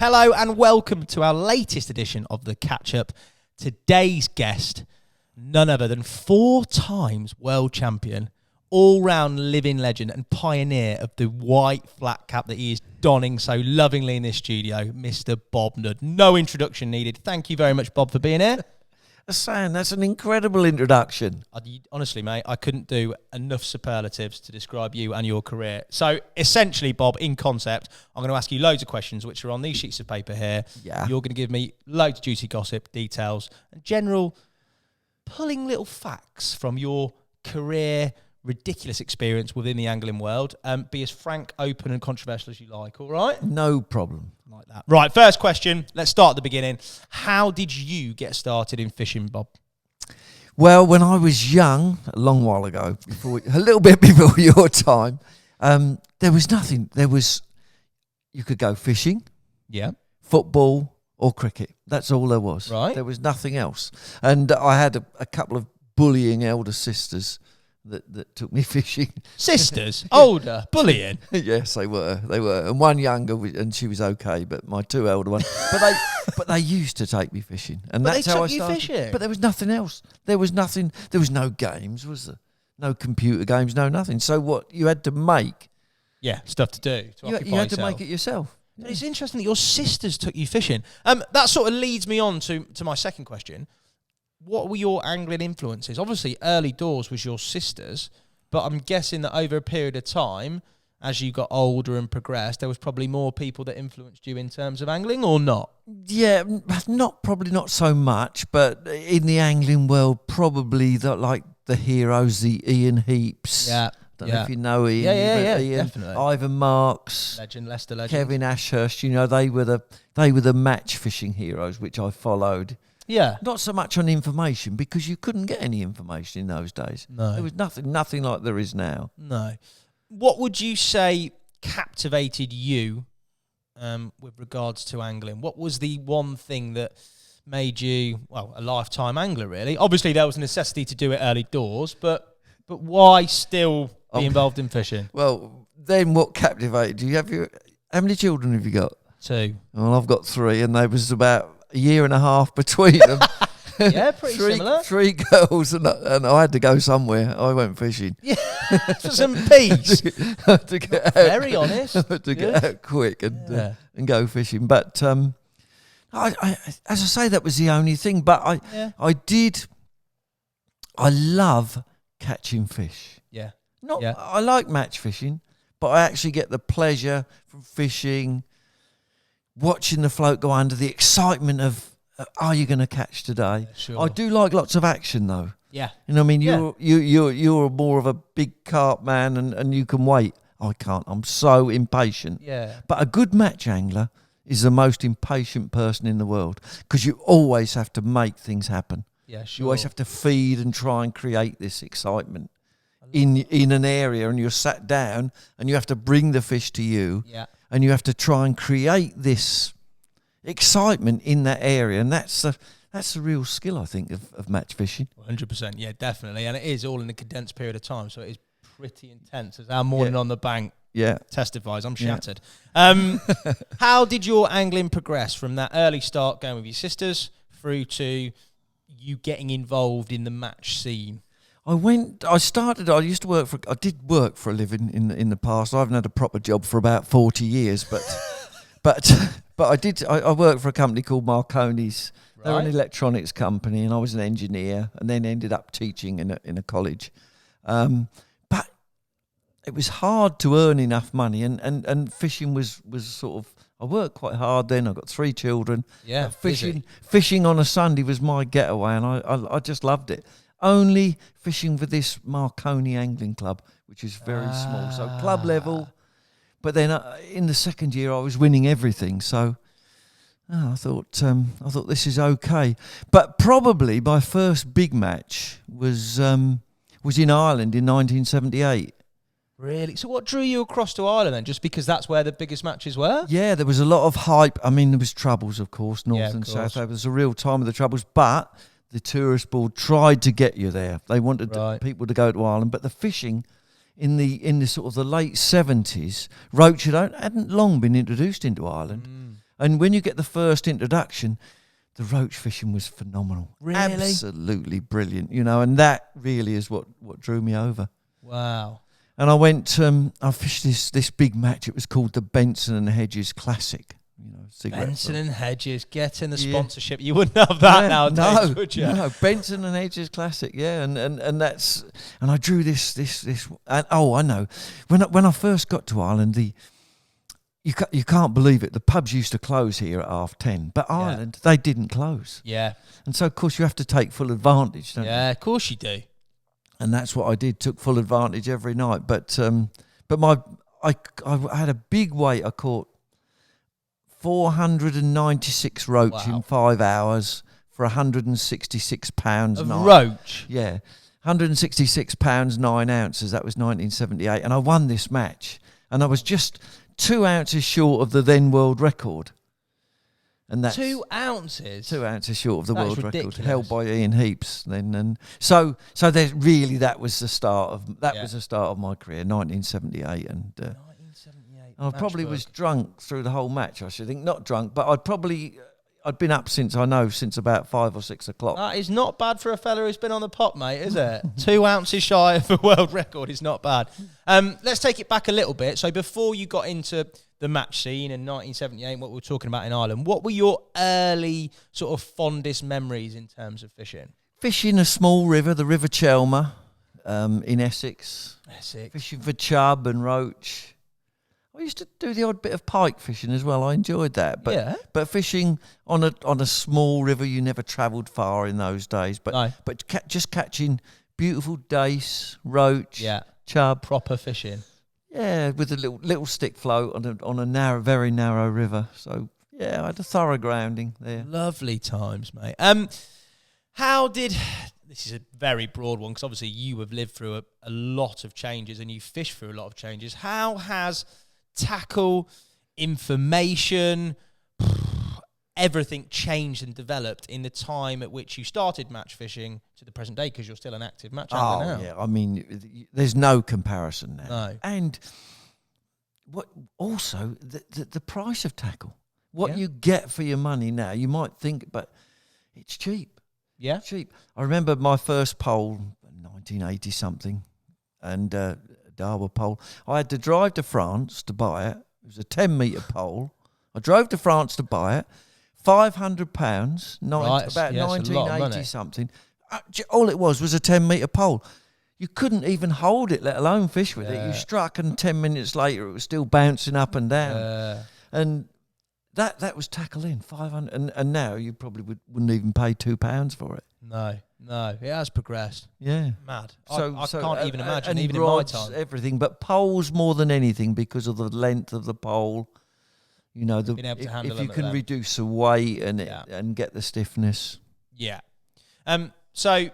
Hello and welcome to our latest edition of the Catch-Up. Today's guest, none other than 4 times world champion, all-round living legend and pioneer of the white flat cap that he is donning so lovingly in this studio, Mr. Bob Nudd. No introduction needed. Thank you very much, Bob, for being here. Hassan, that's an incredible introduction. Honestly, mate, I couldn't do enough superlatives to describe you and your career. So, essentially, Bob, in concept, I'm going to ask you loads of questions, which are on these sheets of paper here. Yeah. You're going to give me loads of juicy gossip, details, and general pulling little facts from your career, ridiculous experience within the angling world. Be as frank, open, and controversial as you like, all right? No problem. Like that. Right, first question. Let's start at the beginning. How did you get started in fishing, Bob? Well, when I was young, a long while ago, a little bit before your time, there was nothing. You could go fishing, football, or cricket. That's all there was. Right. There was nothing else. And I had a couple of bullying elder sisters that took me fishing. Sisters? Older? Bullying? Yes, they were. And one younger, and she was okay, but my 2 elder ones. But they used to take me fishing. And But that's they how took I you started. fishing? But there was nothing else. There was nothing. There was no games, was there? No computer games, no nothing. So what you had to make. Yeah, stuff to do. You had to make it yourself. But it's interesting that your sisters took you fishing. That sort of leads me on to my second question. What were your angling influences? Obviously, early doors was your sisters, but I'm guessing that over a period of time, as you got older and progressed, there was probably more people that influenced you in terms of angling, or not? Yeah, probably not so much, but in the angling world, probably the heroes, the Ian Heaps. Yeah. Don't know if you know Ian. Yeah, Ian, definitely. Ivan Marks, Leicester legend. Kevin Ashurst. You know, they were the match fishing heroes, which I followed. Yeah. Not so much on information, because you couldn't get any information in those days. No. There was nothing like there is now. No. What would you say captivated you with regards to angling? What was the one thing that made you, a lifetime angler, really? Obviously, there was a necessity to do it early doors, but why still be involved in fishing? Well, then what captivated you? How many children have you got? 2. Well, I've got 3, and there was about a year and a half between them. Yeah, pretty similar. 3 girls, and I had to go somewhere. I went fishing. Yeah, for some peas. To get out, Very honest. to get out quick and go fishing. But I, as I say, that was the only thing. But I love catching fish. Yeah. I like match fishing, but I actually get the pleasure from fishing, watching the float go under, the excitement of, are you going to catch today? Sure. I do like lots of action, though. Yeah. You know what I mean? You're more of a big carp man, and you can wait. I can't. I'm so impatient. Yeah. But a good match angler is the most impatient person in the world, because you always have to make things happen. Yeah, sure. You always have to feed and try and create this excitement in an area, and you're sat down and you have to bring the fish to you. Yeah. And you have to try and create this excitement in that area, and that's the real skill, I think, of match fishing. 100%, yeah, definitely, and it is all in a condensed period of time, so it is pretty intense. As our morning on the bank testifies, I'm shattered. How did your angling progress from that early start, going with your sisters, through to you getting involved in the match scene? I used to work I did work for a living in the past. I haven't had a proper job for about 40 years, but I worked for a company called Marconi's. Right. They're an electronics company, and I was an engineer, and then ended up teaching in a college. But it was hard to earn enough money, and fishing was sort of, I worked quite hard then. I got 3 children. Yeah, fishing on a Sunday was my getaway, and I just loved it. Only fishing for this Marconi Angling Club, which is very small, so club level. But then in the second year, I was winning everything, so I thought this is okay. But probably my first big match was in Ireland in 1978. Really? So what drew you across to Ireland then? Just because that's where the biggest matches were? Yeah, there was a lot of hype. I mean, there was troubles, of course, north and south. There was a real time of the troubles, but the tourist board tried to get you there. They wanted people to go to Ireland, but the fishing in the sort of the late 70s, roach hadn't long been introduced into Ireland, And when you get the first introduction, the roach fishing was phenomenal. Really? Absolutely brilliant, and that really is what drew me over. Wow. And I went, I fished this big match. It was called the Benson and Hedges Classic. Benson and Hedges, getting the sponsorship. You wouldn't have that nowadays, would you? No, Benson and Hedges Classic, and that's, and I drew this, and I know, when I first got to Ireland, you can't believe it. The pubs used to close here at 10:30, but Ireland, they didn't close. Yeah. And so, of course, you have to take full advantage, don't you? Yeah, of course you do. And that's what I did, took full advantage every night. But I had a big weight. I caught 496 roach in 5 hours for £166. Of roach? Yeah. £166, 9 ounces. That was 1978. And I won this match. And I was just 2 ounces short of the then world record. And that's 2 ounces? 2 ounces short of the world ridiculous. record, held by Ian Heaps. Then, and so there's really, that was the start of my career, 1978, and 1978. I probably was drunk through the whole match. I should think, not drunk, but I'd been up since about 5 or 6 o'clock. That is not bad for a fella who's been on the pot, mate, is it? 2 ounces shy of a world record is not bad. Let's take it back a little bit. So before you got into the match scene in 1978, what we were talking about in Ireland, what were your early sort of fondest memories in terms of fishing? Fishing a small river, the River Chelmer, in Essex. Fishing for chub and roach. I used to do the odd bit of pike fishing as well. I enjoyed that. But fishing on a small river, you never travelled far in those days. But just catching beautiful dace, roach, chub, proper fishing. Yeah, with a little stick float on a very narrow river. So I had a thorough grounding there. Lovely times, mate. This is a very broad one because obviously you have lived through a lot of changes and you fished through a lot of changes. How has tackle, information, everything changed and developed in the time at which you started match fishing to the present day, because you're still an active match angler now? Yeah, I mean, there's no comparison now. No. And what also the price of tackle, what you get for your money now, you might think, but it's cheap. Yeah, cheap. I remember my first pole, 1980 something, and Darwin pole. I had to drive to France to buy it. It was a 10-metre pole. I drove to France to buy it. £500, about 1980 something. All it was a 10-metre pole. You couldn't even hold it, let alone fish with it. You struck, and 10 minutes later, it was still bouncing up and down. And that was tackle in, 500. And now you probably wouldn't even pay £2 for it. No, it has progressed. Yeah. Mad. I can't even imagine, even rods, in my time. Everything, but poles more than anything because of the length of the pole. You know, being able to handle if you them can reduce the weight and get the stiffness. Yeah. So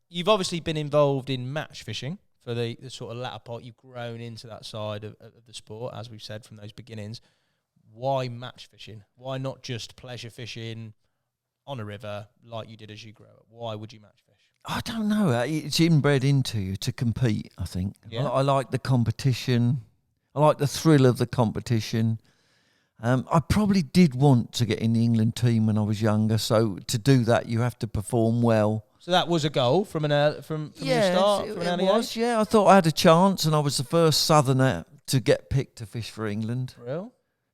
you've obviously been involved in match fishing for the sort of latter part. You've grown into that side of the sport, as we've said, from those beginnings. Why match fishing? Why not just pleasure fishing on a river like you did as you grew up? Why would you match fish? I don't know. It's inbred into you to compete, I think. Yeah. I like the competition. I like the thrill of the competition. I probably did want to get in the England team when I was younger, so to do that you have to perform well. So that was a goal from the start? From an early age? Yeah. I thought I had a chance, and I was the first southerner to get picked to fish for England. Real?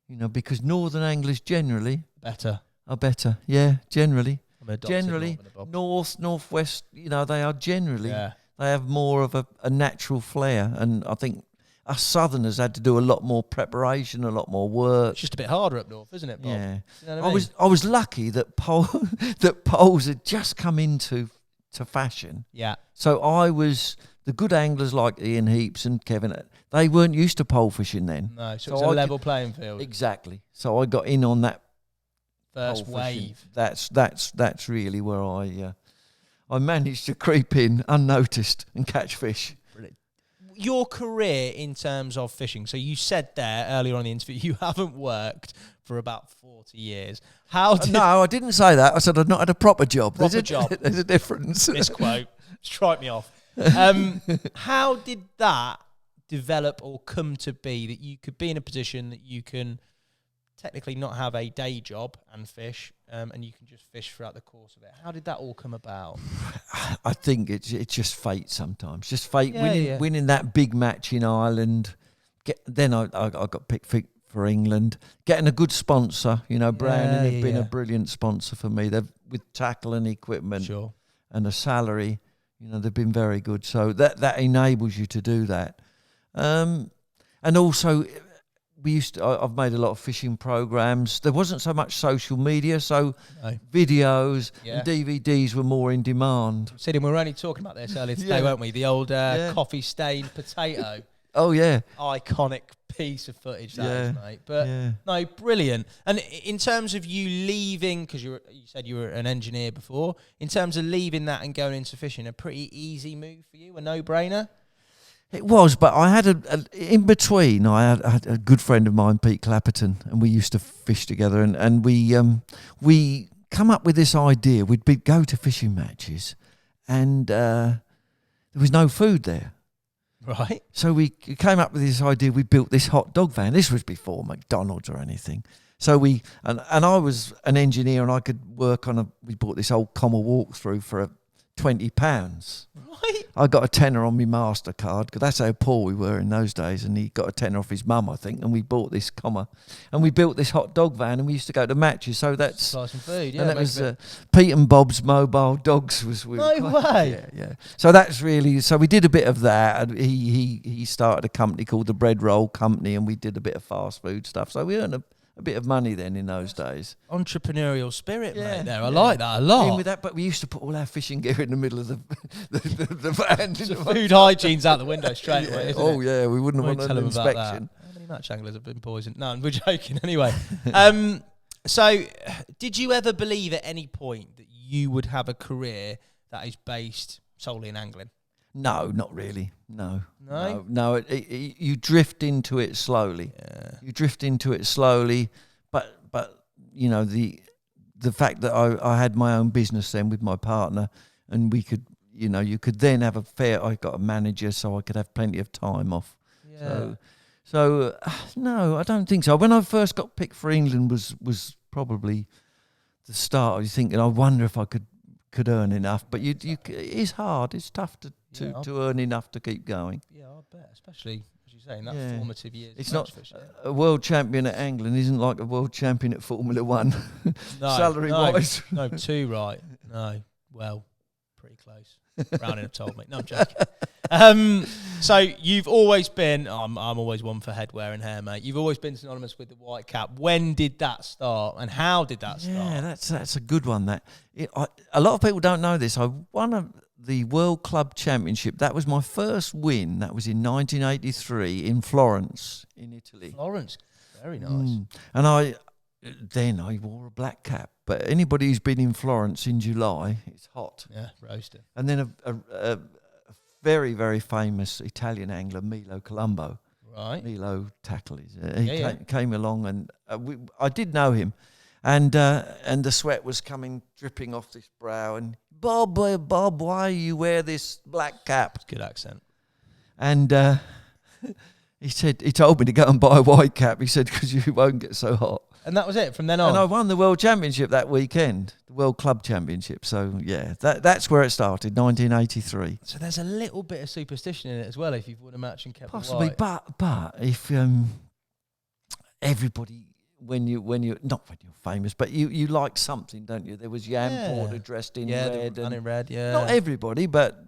You know, because northern anglers generally are better. Yeah, generally. Generally, northwest, you know, they are generally, they have more of a natural flair. And I think us southerners had to do a lot more preparation, a lot more work. It's just a bit harder up north, isn't it, Bob? Yeah. You know what I mean? I was lucky that poles had just come into fashion. Yeah. So the good anglers like Ian Heaps and Kevin, they weren't used to pole fishing then. No, so it's a level playing field. Exactly. So I got in on that first wave. That's really where I managed to creep in unnoticed and catch fish. Brilliant. Your career in terms of fishing. So you said there earlier on in the interview you haven't worked for about 40 years. No, I didn't say that. I said I'd not had a proper job. There's a difference. Misquote. Strike me off. How did that develop or come to be that you could be in a position that you can technically not have a day job and fish, and you can just fish throughout the course of it. How did that all come about? I think it's just fate sometimes. Just fate. Yeah, winning that big match in Ireland. Then I got picked for England. Getting a good sponsor. Browning have been a brilliant sponsor for me. They've with tackle and equipment. Sure. And a salary. They've been very good. So that enables you to do that. And also, I've made a lot of fishing programs. There wasn't so much social media, so videos and DVDs were more in demand. Sidney, we were only talking about this earlier today, weren't we? The old coffee-stained potato. Oh, yeah. Iconic piece of footage that is, mate. But no, brilliant. And in terms of you leaving, because you said you were an engineer before, in terms of leaving that and going into fishing, a pretty easy move for you, a no-brainer? It was, but I had in between. I had a good friend of mine, Pete Clapperton, and we used to fish together. And we come up with this idea. We'd go to fishing matches, and there was no food there. Right. So we came up with this idea. We built this hot dog van. This was before McDonald's or anything. So and I was an engineer, and I could work on we bought this old comma walkthrough for £20. Right. I got a tenner on my MasterCard, because that's how poor we were in those days, and he got a tenner off his mum, I think, and we bought this comma, and we built this hot dog van, and we used to go to matches. So that's supply some food, yeah. And that was Pete and Bob's Mobile Dogs. No way. Yeah. So that's really. So we did a bit of that. And he started a company called the Bread Roll Company, and we did a bit of fast food stuff. So we earned a bit of money then in those days. Entrepreneurial spirit, mate. There, I like that a lot. With that, but we used to put all our fishing gear in the middle of the van. So food hygiene's out the window straight away. Isn't it? Yeah, we wouldn't want an inspection. How many match anglers have been poisoned? No, we're joking. Anyway, so did you ever believe at any point that you would have a career that is based solely in angling? No, not really. No. You drift into it slowly. Yeah. You drift into it slowly, but the fact that I had my own business then with my partner, and we could, you could then have I got a manager, so I could have plenty of time off. Yeah. So no, I don't think so. When I first got picked for England was probably the start. I was thinking, I wonder if I could earn enough, but it's hard. It's tough to earn enough to keep going. Yeah, I bet, especially as you say in that formative years. It's not a world champion at angling isn't like a world champion at Formula One. Salary wise. No, too right. No, well, pretty close. Browning have told me. No, I'm joking. So you've always been. I'm always one for headwear and hair, mate. You've always been synonymous with the white cap. When did that start, and how did that start? Yeah, that's a good one. A lot of people don't know this. I won the World Club Championship. That was my first win. That was in 1983 in Florence, in Italy. Florence, very nice. And I wore a black cap. But anybody who's been in Florence in July, it's hot. Yeah, roasted. And then a very, very famous Italian angler, Milo Colombo. Right. Milo tackle. He came along, and I did know him. And the sweat was dripping off this brow. And Bob, why you wear this black cap? Good accent. And he told me to go and buy a white cap. He said, because you won't get so hot. And that was it from then on. And I won the World Championship that weekend, the World Club Championship. So, yeah, that's where it started, 1983. So there's a little bit of superstition in it as well if you've won a match and kept possibly, it white. but if everybody, when you're not when you're famous, but you like something, don't you? There was Jan Porter dressed in red. And in red, yeah. Not everybody, but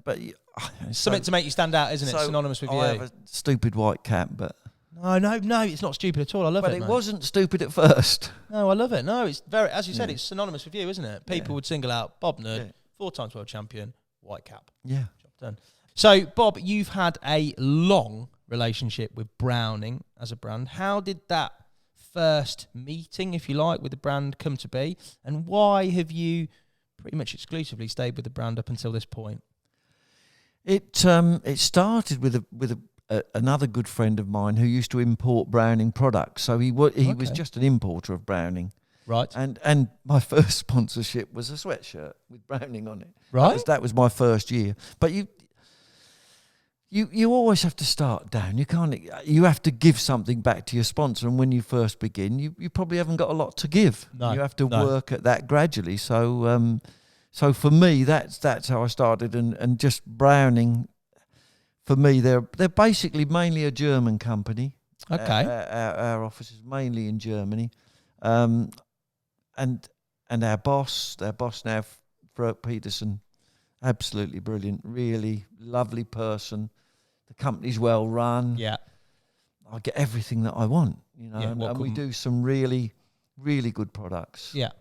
something to make you stand out, isn't it? Synonymous with you. I have a stupid white cap, but... No, it's not stupid at all. I love it, But it wasn't stupid at first. No, I love it. No, it's very, as you said, it's synonymous with you, isn't it? People would single out Bob Nudd, 4 times world champion, white cap. Yeah. Job done. So, Bob, you've had a long relationship with Browning as a brand. How did that first meeting, if you like, with the brand come to be? And why have you pretty much exclusively stayed with the brand up until this point? It started with another good friend of mine who used to import Browning products. So he was just an importer of Browning. Right. And my first sponsorship was a sweatshirt with Browning on it. Right. That was my first year. But You always have to start down. You can't. You have to give something back to your sponsor, and when you first begin, you probably haven't got a lot to give. No, you have to work at that gradually. So so for me, that's how I started, and just Browning. For me, they're basically mainly a German company. Okay. Our office is mainly in Germany, and our boss now, Fröck Peterson, absolutely brilliant, really lovely person. The company's well run. Yeah. I get everything that I want, and we do some really, really good products. Yeah.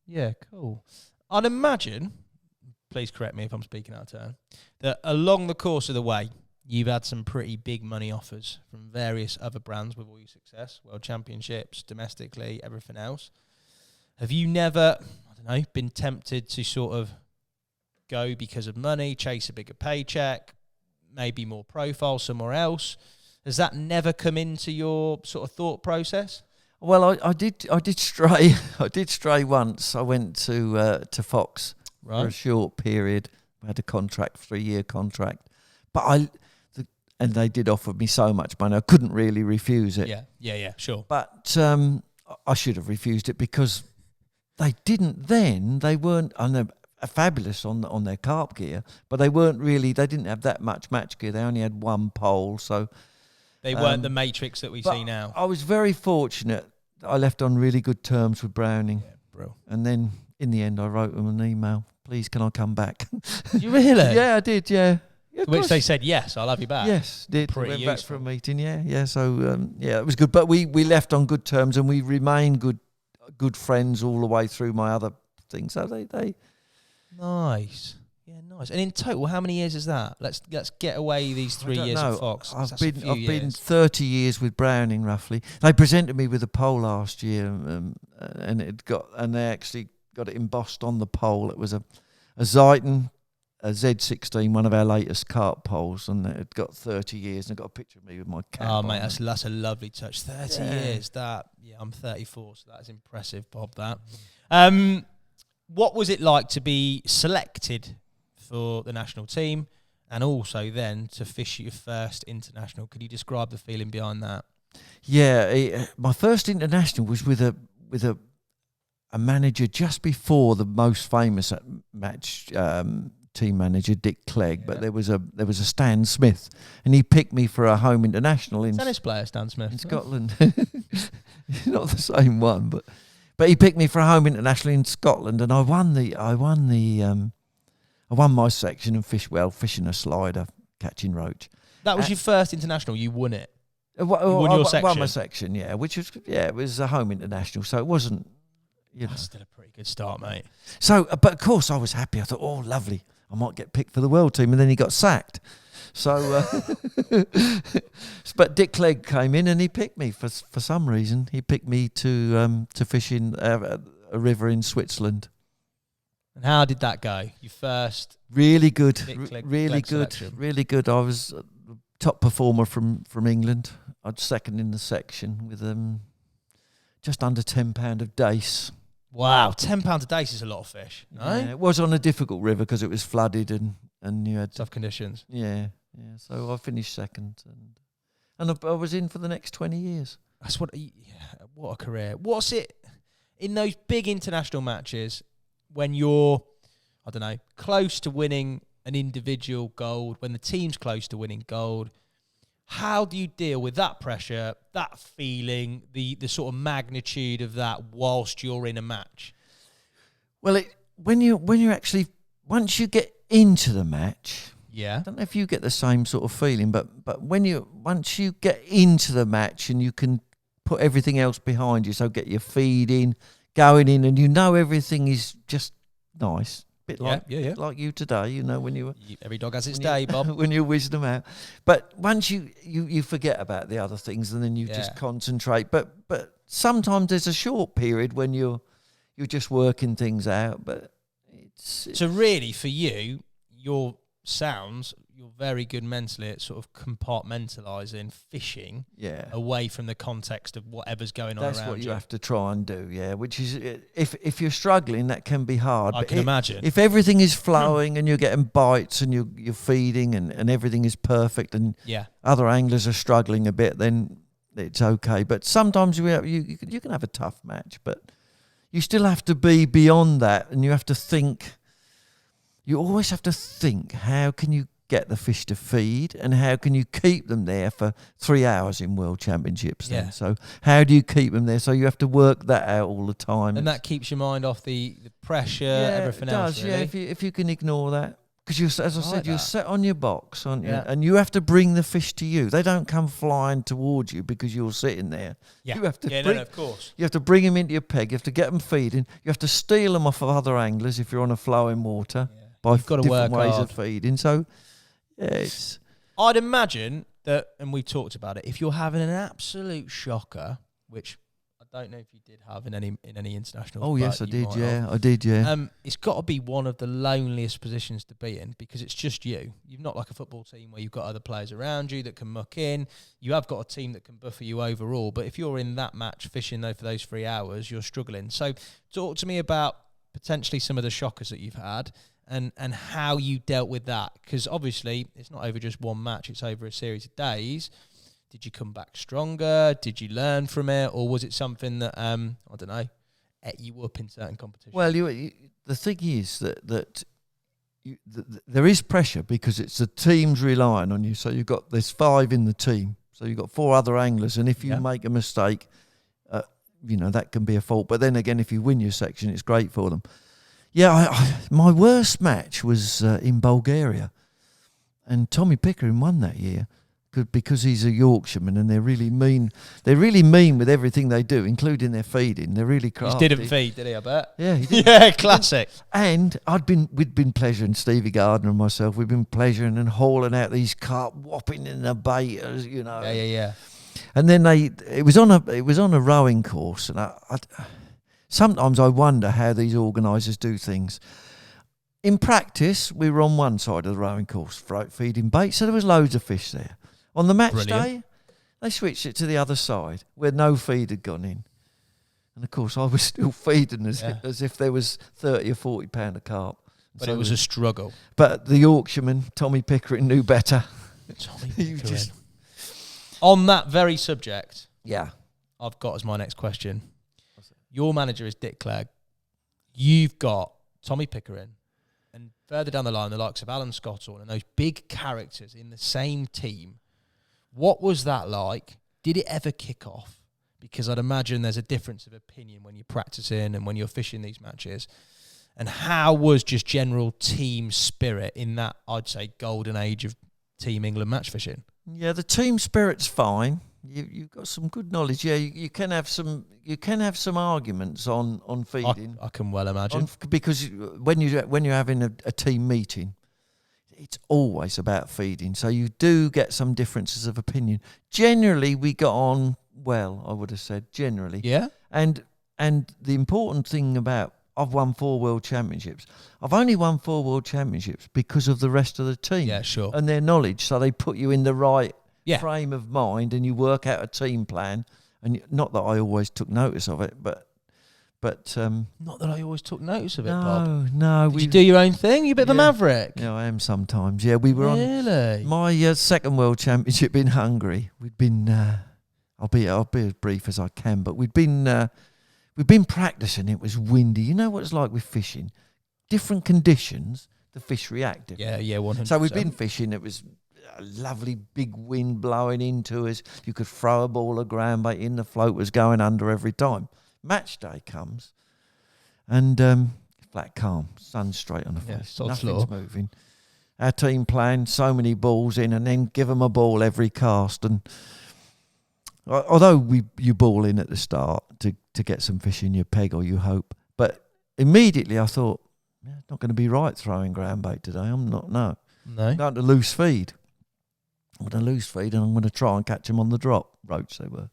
Yeah, cool. I'd imagine, please correct me if I'm speaking out of turn, that along the course of the way, you've had some pretty big money offers from various other brands with all your success, World Championships, domestically, everything else. Have you never, been tempted to sort of go because of money, chase a bigger paycheck, maybe more profile somewhere else? Has that never come into your sort of thought process? Well, I did stray. I did stray once. I went to Fox for a short period. I had a contract, 3-year contract, but and they did offer me so much money, I couldn't really refuse it. Yeah, sure. But I should have refused it because they didn't then. They weren't. I know, fabulous on their carp gear, but they weren't really. They didn't have that much match gear. They only had one pole, so they weren't the matrix that we see now. I was very fortunate. I left on really good terms with Browning. Yeah, bro. And then in the end, I wrote them an email. Please, can I come back? Did you really? Yeah, I did. Yeah. Which they said, yes, I'll have you back. Yes, did. Pretty went useful. back for a meeting. Yeah. So it was good. But we left on good terms, and we remained good friends all the way through my other things. So they nice. Yeah, nice. And in total, how many years is that? Let's get away these 3 years at Fox. I've been 30 years with Browning roughly. They presented me with a pole last year, and they actually got it embossed on the pole. It was a Zeiton, a Z16, one of our latest carp poles, and it got 30 years. And I got a picture of me with my cap. Oh, mate, that's a lovely touch. 30 years. I'm 34, so that's impressive, Bob. That. What was it like to be selected for the national team, and also then to fish your first international? Could you describe the feeling behind that? Yeah, my first international was with a manager just before the most famous match team manager, Dick Clegg. Yeah. But there was a Stan Smith, and he picked me for a home international in tennis player Stan Smith in Scotland. Not the same one, but he picked me for a home international in Scotland, and I won my section and fished well, fishing a slider, catching roach. That was your first international. You won it. You won your section. Won my section, yeah. It was a home international, so it wasn't. That's still a pretty good start, mate. So, but of course, I was happy. I thought, oh, lovely, I might get picked for the world team, and then he got sacked. So, but Dick Clegg came in and he picked me for some reason. He picked me to fish in a river in Switzerland. And how did that go? You first? Really good, really good, selection. Really good. I was top performer from England. I'd second in the section with just under £10 of dace. Wow, £10 a dace is a lot of fish. No? Yeah, it was on a difficult river because it was flooded and you had tough conditions. Yeah. So I finished second, and I was in for the next 20 years. That's what a career. What's it in those big international matches when you're, I don't know, close to winning an individual gold, when the team's close to winning gold? How do you deal with that pressure, that feeling, the sort of magnitude of that whilst you're in a match? Well, when you actually, once you get into the match, yeah, I don't know if you get the same sort of feeling, but once you get into the match and you can put everything else behind you, so get your feed in, going in, and you know everything is just nice. Bit like you today, when you were... Every dog has its day, Bob. When you whiz them out. But once you forget about the other things, and then you just concentrate. But sometimes there's a short period when you're just working things out. But it's... So really, for you, your sounds, very good mentally at sort of compartmentalising fishing away from the context of whatever's going on around you. That's what you have to try and do, which is, if you're struggling, that can be hard. I can imagine. If everything is flowing and you're getting bites and you're feeding and everything is perfect and other anglers are struggling a bit, then it's okay. But sometimes you can have a tough match, but you still have to be beyond that, and you have to think. You always have to think, how can you get the fish to feed and how can you keep them there for 3 hours in World Championships then? Yeah. So how do you keep them there? So you have to work that out all the time. And that keeps your mind off the pressure, everything else. It does, really. if you can ignore that. Because, as I said, you're set on your box, aren't you? Yeah. And you have to bring the fish to you. They don't come flying towards you because you're sitting there. Yeah, You have to of course. You have to bring them into your peg. You have to get them feeding. You have to steal them off of other anglers if you're on a flowing water. Yeah. By You've got to different work ways hard. of feeding. So, it's... I'd imagine that, and we talked about it, if you're having an absolute shocker, which I don't know if you did have in any international. Oh, yes, I did, yeah. It's got to be one of the loneliest positions to be in because it's just you. You're not like a football team where you've got other players around you that can muck in. You have got a team that can buffer you overall. But if you're in that match fishing, though, for those 3 hours, you're struggling. So talk to me about potentially some of the shockers that you've had and how you dealt with that. Because obviously it's not over just one match. It's over a series of days. Did you come back stronger? Did you learn from it? Or was it something that, I don't know, ate you up in certain competitions? Well, the thing is that there is pressure because it's the team's relying on you. So there's 5 in the team. So you've got 4 other anglers. And if you make a mistake, that can be a fault. But then again, if you win your section, it's great for them. Yeah, my worst match was in Bulgaria. And Tommy Pickering won that year. Because he's a Yorkshireman and they're really mean. They're really mean with everything they do, including their feeding. They're really crafty. He didn't feed, did he? I bet. Yeah, he did. Yeah, classic. And we'd been pleasuring, Stevie Gardner and myself. We'd been pleasuring and hauling out these carp, whopping in the bait, Yeah. And then it was on a rowing course, and I sometimes I wonder how these organisers do things. In practice, we were on one side of the rowing course, feeding bait, so there was loads of fish there. On the match day, they switched it to the other side where no feed had gone in. And of course, I was still feeding as if there was 30 or 40 pound of carp. But it was a struggle. But the Yorkshireman, Tommy Pickering, knew better. Tommy Pickering. On that very subject, I've got as my next question. Your manager is Dick Clegg. You've got Tommy Pickering. And further down the line, the likes of Alan Scottorn and those big characters in the same team. What was that like? Did it ever kick off? Because I'd imagine there's a difference of opinion when you're practicing and when you're fishing these matches. And how was just general team spirit in that, I'd say, golden age of Team England match fishing? Yeah, the team spirit's fine. You've got some good knowledge. Yeah, you can have some arguments on feeding. I can well imagine. Because when you're having a team meeting, it's always about feeding. So you do get some differences of opinion. Generally, we got on well, I would have said, generally. Yeah. And the important thing about, I've won 4 World Championships. I've only won 4 World Championships because of the rest of the team. Yeah, sure. And their knowledge. So they put you in the right frame of mind and you work out a team plan. And not that I always took notice of it, but not that I always took notice of it, Bob. No. Did you do your own thing? You a bit of a maverick. Yeah, I am sometimes. Yeah, we were on my second World Championship in Hungary. We'd been, I'll be as brief as I can, but we'd been practicing. It was windy. You know what it's like with fishing. Different conditions, the fish react differently. Yeah, 100%. So we'd been fishing. It was a lovely big wind blowing into us. You could throw a ball of ground bait in. The float was going under every time. Match day comes, and flat calm, sun straight on the face, nothing's moving. Our team planned so many balls in, and then give them a ball every cast. And although you ball in at the start to get some fish in your peg, or you hope, but immediately I thought, it's not going to be right throwing ground bait today. I'm not. No. I'm going to loose feed. I'm going to loose feed, and I'm going to try and catch them on the drop. Roach they were.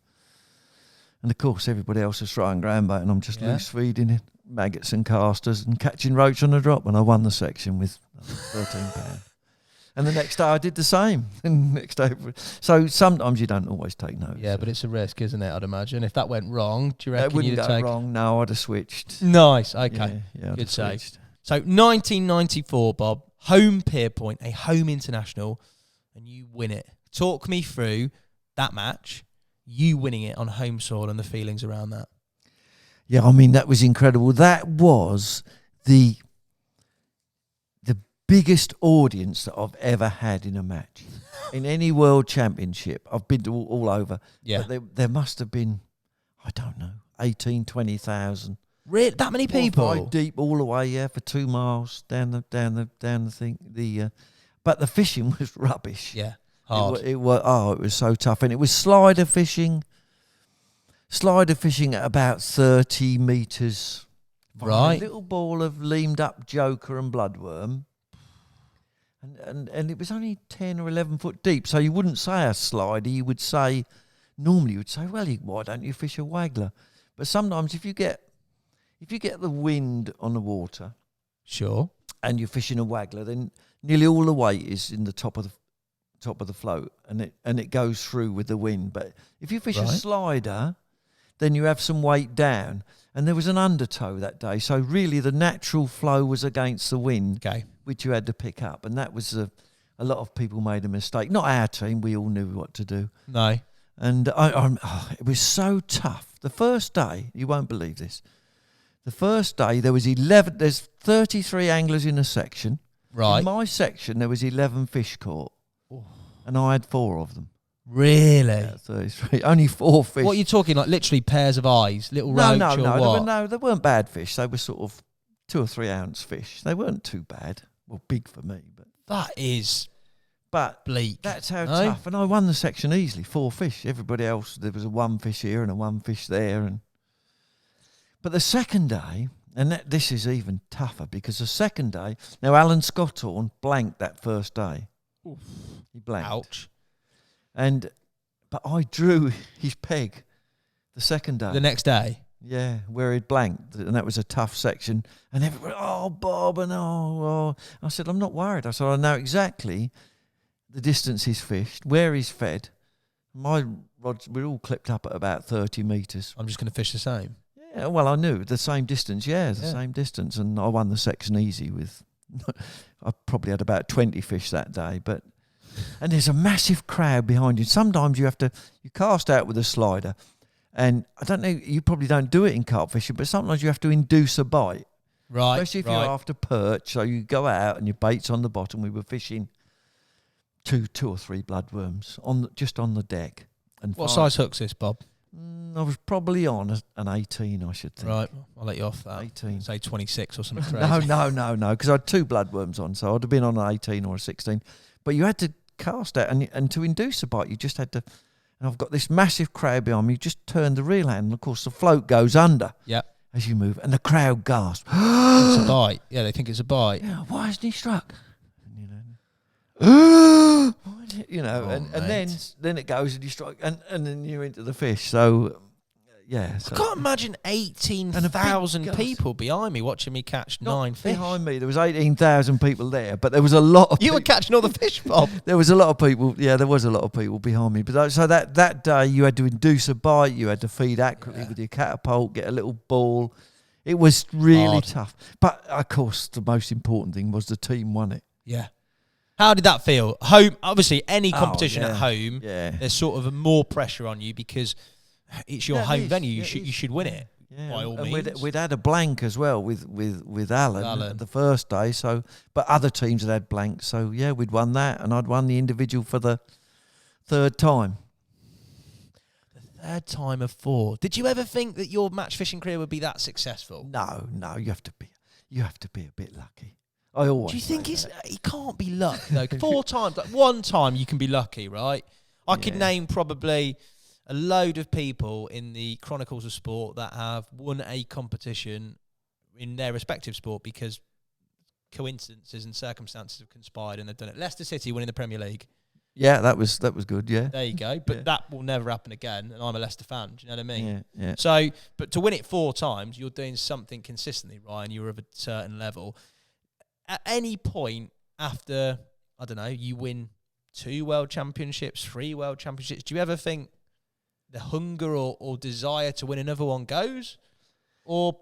And of course, everybody else is throwing ground bait, and I'm just loose feeding it, maggots and casters, and catching roach on the drop. And I won the section with 13 pounds. And the next day I did the same. And next day, so sometimes you don't always take notice. Yeah, but it's a risk, isn't it? I'd imagine if that went wrong, do you reckon it wouldn't you'd go take? wrong. No, I'd have switched. Nice. Okay. Yeah, I'd Good have save. switched. So 1994, Bob, home Pierpoint, a home international, and you win it. Talk me through that match, you winning it on home soil and the feelings around that. Yeah, I mean, that was incredible. That was the biggest audience that I've ever had in a match. In any world championship, I've been to all over. Yeah. But there must have been, I don't know, 18, 20,000. Really? That many people? 5 deep all the way, yeah, for 2 miles down the thing. But the fishing was rubbish. Yeah. Hard. It was so tough. And it was slider fishing at about 30 metres. Right. A little ball of leamed up joker and bloodworm. And it was only 10 or 11 foot deep. So you wouldn't say a slider. Normally you would say, well, why don't you fish a waggler? But sometimes if you get the wind on the water, Sure. and you're fishing a waggler, then nearly all the weight is in the top of the float, and it goes through with the wind. But if you fish a slider, then you have some weight down. And there was an undertow that day, so really the natural flow was against the wind, which you had to pick up. And that was a lot of people made a mistake. Not our team; we all knew what to do. No. And it was so tough. The first day, you won't believe this. The first day there was 11. There's 33 anglers in a section. Right. In my section there was 11 fish caught, and I had 4 of them. Really? Yeah, 33. Only 4 fish. What are you talking, like literally pairs of eyes, little roach or what? They weren't bad fish. They were sort of 2 or 3 ounce fish. They weren't too bad. Well, big for me, but That is but bleak. that's how tough. And I won the section easily. 4 fish. Everybody else, there was a 1 fish here and a 1 fish there. But the second day, and this is even tougher because the second day, now Alan Scotthorne blanked that first day. Oof. He blanked. Ouch. But I drew his peg the second day. The next day? Yeah, where he'd blanked, and that was a tough section. And everybody, oh, Bob, and oh. I said, I'm not worried. I said, I know exactly the distance he's fished, where he's fed. My rods, we're all clipped up at about 30 metres. I'm just going to fish the same. Yeah, well, I knew the same distance. Yeah, same distance, and I won the section easy with. I probably had about 20 fish that day, and there's a massive crowd behind you. Sometimes you cast out with a slider, and I don't know, you probably don't do it in carp fishing, but sometimes you have to induce a bite, right? Especially if you're after perch. So you go out and your bait's on the bottom. We were fishing two or three bloodworms just on the deck. And what size hook's this, Bob? I was probably on an 18, I should think. Right, I'll let you off that. 18. Say 26 or something crazy. No, because I had 2 bloodworms on, so I'd have been on an 18 or a 16. But you had to cast out, and to induce a bite, you just had to. And I've got this massive crowd behind me. You just turn the reel hand, and of course the float goes under. Yeah. As you move, and the crowd gasps. It's a bite. Yeah, they think it's a bite. Yeah, why hasn't he struck? And, and then it goes and you strike, and then you're into the fish. So. Yeah, I can't imagine 18,000 people behind me watching me catch 9 fish. Behind me, there was 18,000 people there, but there was a lot of You were catching all the fish, Bob. There was a lot of people. Yeah, there was a lot of people behind me. But so that day, you had to induce a bite. You had to feed accurately with your catapult, get a little ball. It was really tough. But of course, the most important thing was the team won it. Yeah. How did that feel? Home, obviously, any competition at home, there's sort of more pressure on you because it's your home venue. You should win it by all means. We'd had a blank as well with Alan the first day. So, but other teams had blanks. So yeah, we'd won that, and I'd won the individual for the 3rd time. The 3rd time of 4. Did you ever think that your match fishing career would be that successful? No. You have to be a bit lucky. I always. Do you think it can't be luck though? 4 times, like 1 time you can be lucky, right? I could name probably a load of people in the Chronicles of Sport that have won a competition in their respective sport because coincidences and circumstances have conspired and they've done it. Leicester City winning the Premier League. Yeah, that was good, yeah. There you go. But that will never happen again, and I'm a Leicester fan. Do you know what I mean? Yeah. So, but to win it 4 times, you're doing something consistently, Ryan. You're of a certain level. At any point after, I don't know, you win 2 world championships, 3 world championships, do you ever think the hunger or desire to win another one goes? Or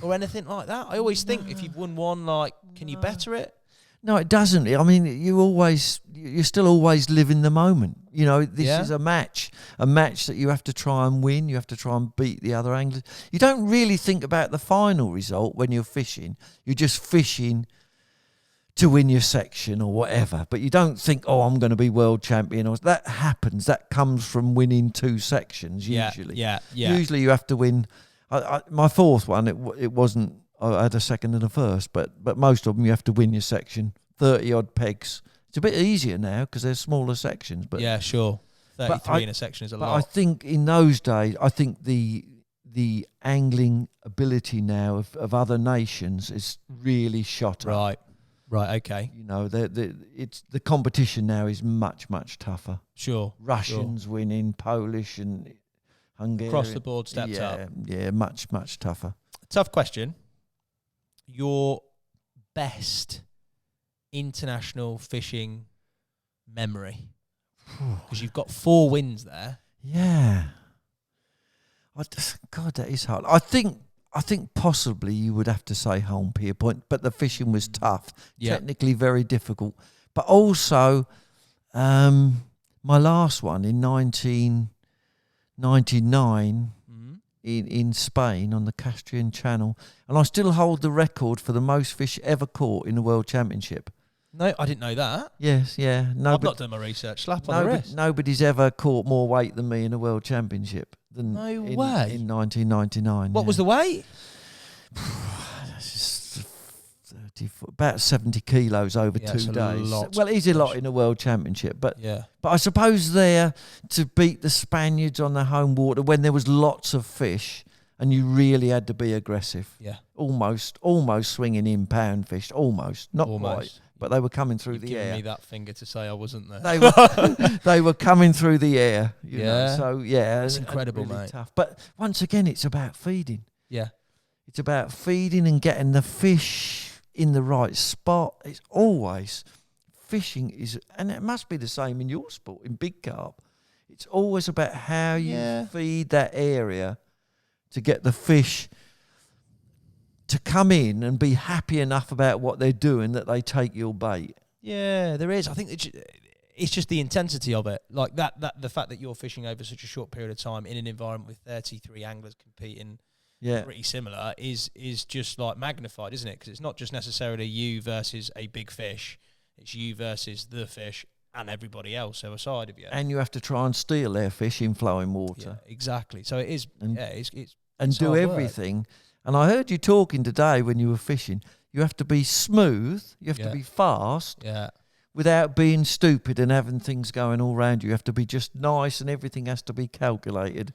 anything like that? I always think if you've won one, like, can you better it? No, it doesn't. I mean, you're still always living the moment. You know, this is a match that you have to try and win. You have to try and beat the other anglers. You don't really think about the final result when you're fishing. You're just fishing to win your section or whatever. But you don't think, oh, I'm going to be world champion. Or that happens. That comes from winning 2 sections usually. Yeah. Usually you have to win. My 4th one, it wasn't. I had a 2nd and a 1st, but most of them you have to win your section, 30 odd pegs. It's a bit easier now because they're smaller sections. But yeah, sure, 33 in a section is a lot. But I think in those days, I think the angling ability now of other nations is really shot up. Right, okay. You know, the competition now is much tougher. Sure, Russians winning, Polish and Hungarian across the board stepped up. Yeah, much tougher. Tough question. Your best international fishing memory? Because you've got 4 wins there. Yeah. God, that is hard. I think possibly you would have to say Home Pier Point, but the fishing was tough, technically very difficult. But also, my last one in 1999 in Spain on the Castrian Channel, and I still hold the record for the most fish ever caught in the World Championship. No, I didn't know that. Yes, yeah. I've not done my research. Slap on the wrist. Nobody's ever caught more weight than me in a World Championship than no in, way. In 1999. What was the weight? That's just about 70 kilos over 2 days. Well, easy lot in a World Championship, but I suppose there to beat the Spaniards on the home water when there was lots of fish and you really had to be aggressive. Yeah, almost swinging in pound fish, not quite. But they were coming through the air. Giving me that finger to say I wasn't there. They were coming through the air. You know? So it's incredible, really mate. Tough. But once again, it's about feeding. Yeah, it's about feeding and getting the fish in the right spot. It's always fishing and it must be the same in your sport in big carp. It's always about how you feed that area to get the fish to come in and be happy enough about what they're doing that they take your bait. Yeah, there is. I think it's just the intensity of it. Like that the fact that you're fishing over such a short period of time in an environment with 33 anglers competing pretty similar is just like magnified, isn't it? Because it's not just necessarily you versus a big fish. It's you versus the fish and everybody else aside of you. And you have to try and steal their fish in flowing water. Yeah, exactly. So it is, it's do everything. Work. And I heard you talking today when you were fishing. You have to be smooth. You have to be fast. Yeah. Without being stupid and having things going all around you. You have to be just nice and everything has to be calculated.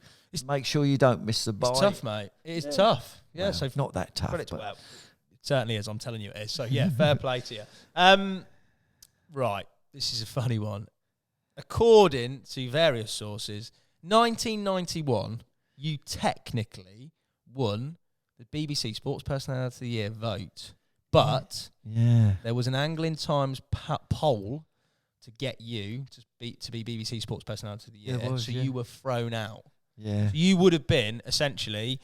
Make sure you don't miss the bite. It's tough, mate. It is tough. Yeah, well, so not that tough. It certainly is. I'm telling you it is. So, yeah, fair play to you. Right. This is a funny one. According to various sources, 1991, you technically won the BBC Sports Personality of the Year vote, but there was an Angling Times poll to get you to be BBC Sports Personality of the Year, you were thrown out. Yeah, so you would have been essentially,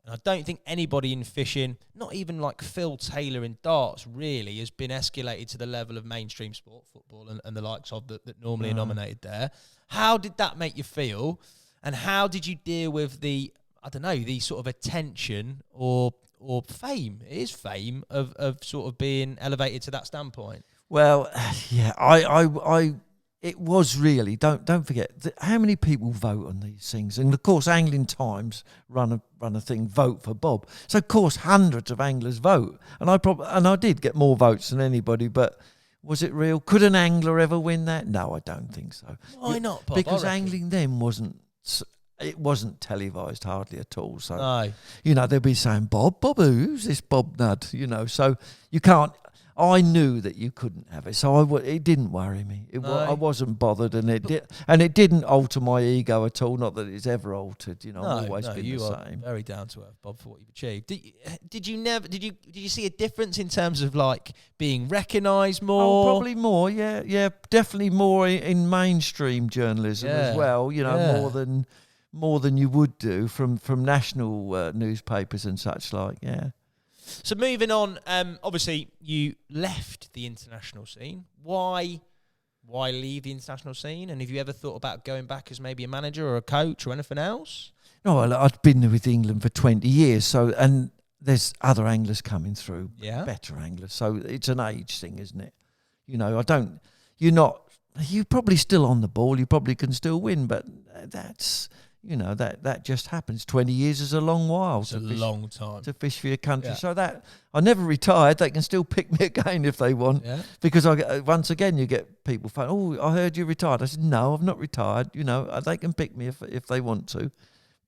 and I don't think anybody in fishing, not even like Phil Taylor in darts, really has been escalated to the level of mainstream sport, football, and the likes of that normally are nominated there. How did that make you feel, and how did you deal with the sort of attention or fame? It is fame of sort of being elevated to that standpoint. Well, yeah, it was really, don't forget, how many people vote on these things? And of course, Angling Times run a thing, vote for Bob. So of course, hundreds of anglers vote. And I did get more votes than anybody, but was it real? Could an angler ever win that? No, I don't think so. Why not, Bob? Because angling then wasn't televised hardly at all. So, no. they'd be saying, Bob who's this Bob Nudd? So you can't, I knew that you couldn't have it, so it didn't worry me. I wasn't bothered, and it didn't alter my ego at all. Not that it's ever altered. I've always been the same. Very down to earth, Bob, for what you've achieved. Did you see a difference in terms of like being recognised more? Oh, probably more. Yeah, definitely more in mainstream journalism as well. More than you would do from national newspapers and such like. Yeah. So moving on, obviously you left the international scene. Why leave the international scene? And have you ever thought about going back as maybe a manager or a coach or anything else? No, well, I'd been with England for 20 years, and there's other anglers coming through, better anglers. So it's an age thing, isn't it? You're probably still on the ball. You probably can still win, but that's... that just happens. 20 years is a long while. It's a long time to fish for your country. Yeah. So that I never retired. They can still pick me again if they want. Yeah. Because once again you get people phone. Oh, I heard you retired. I said no, I've not retired. They can pick me if they want to,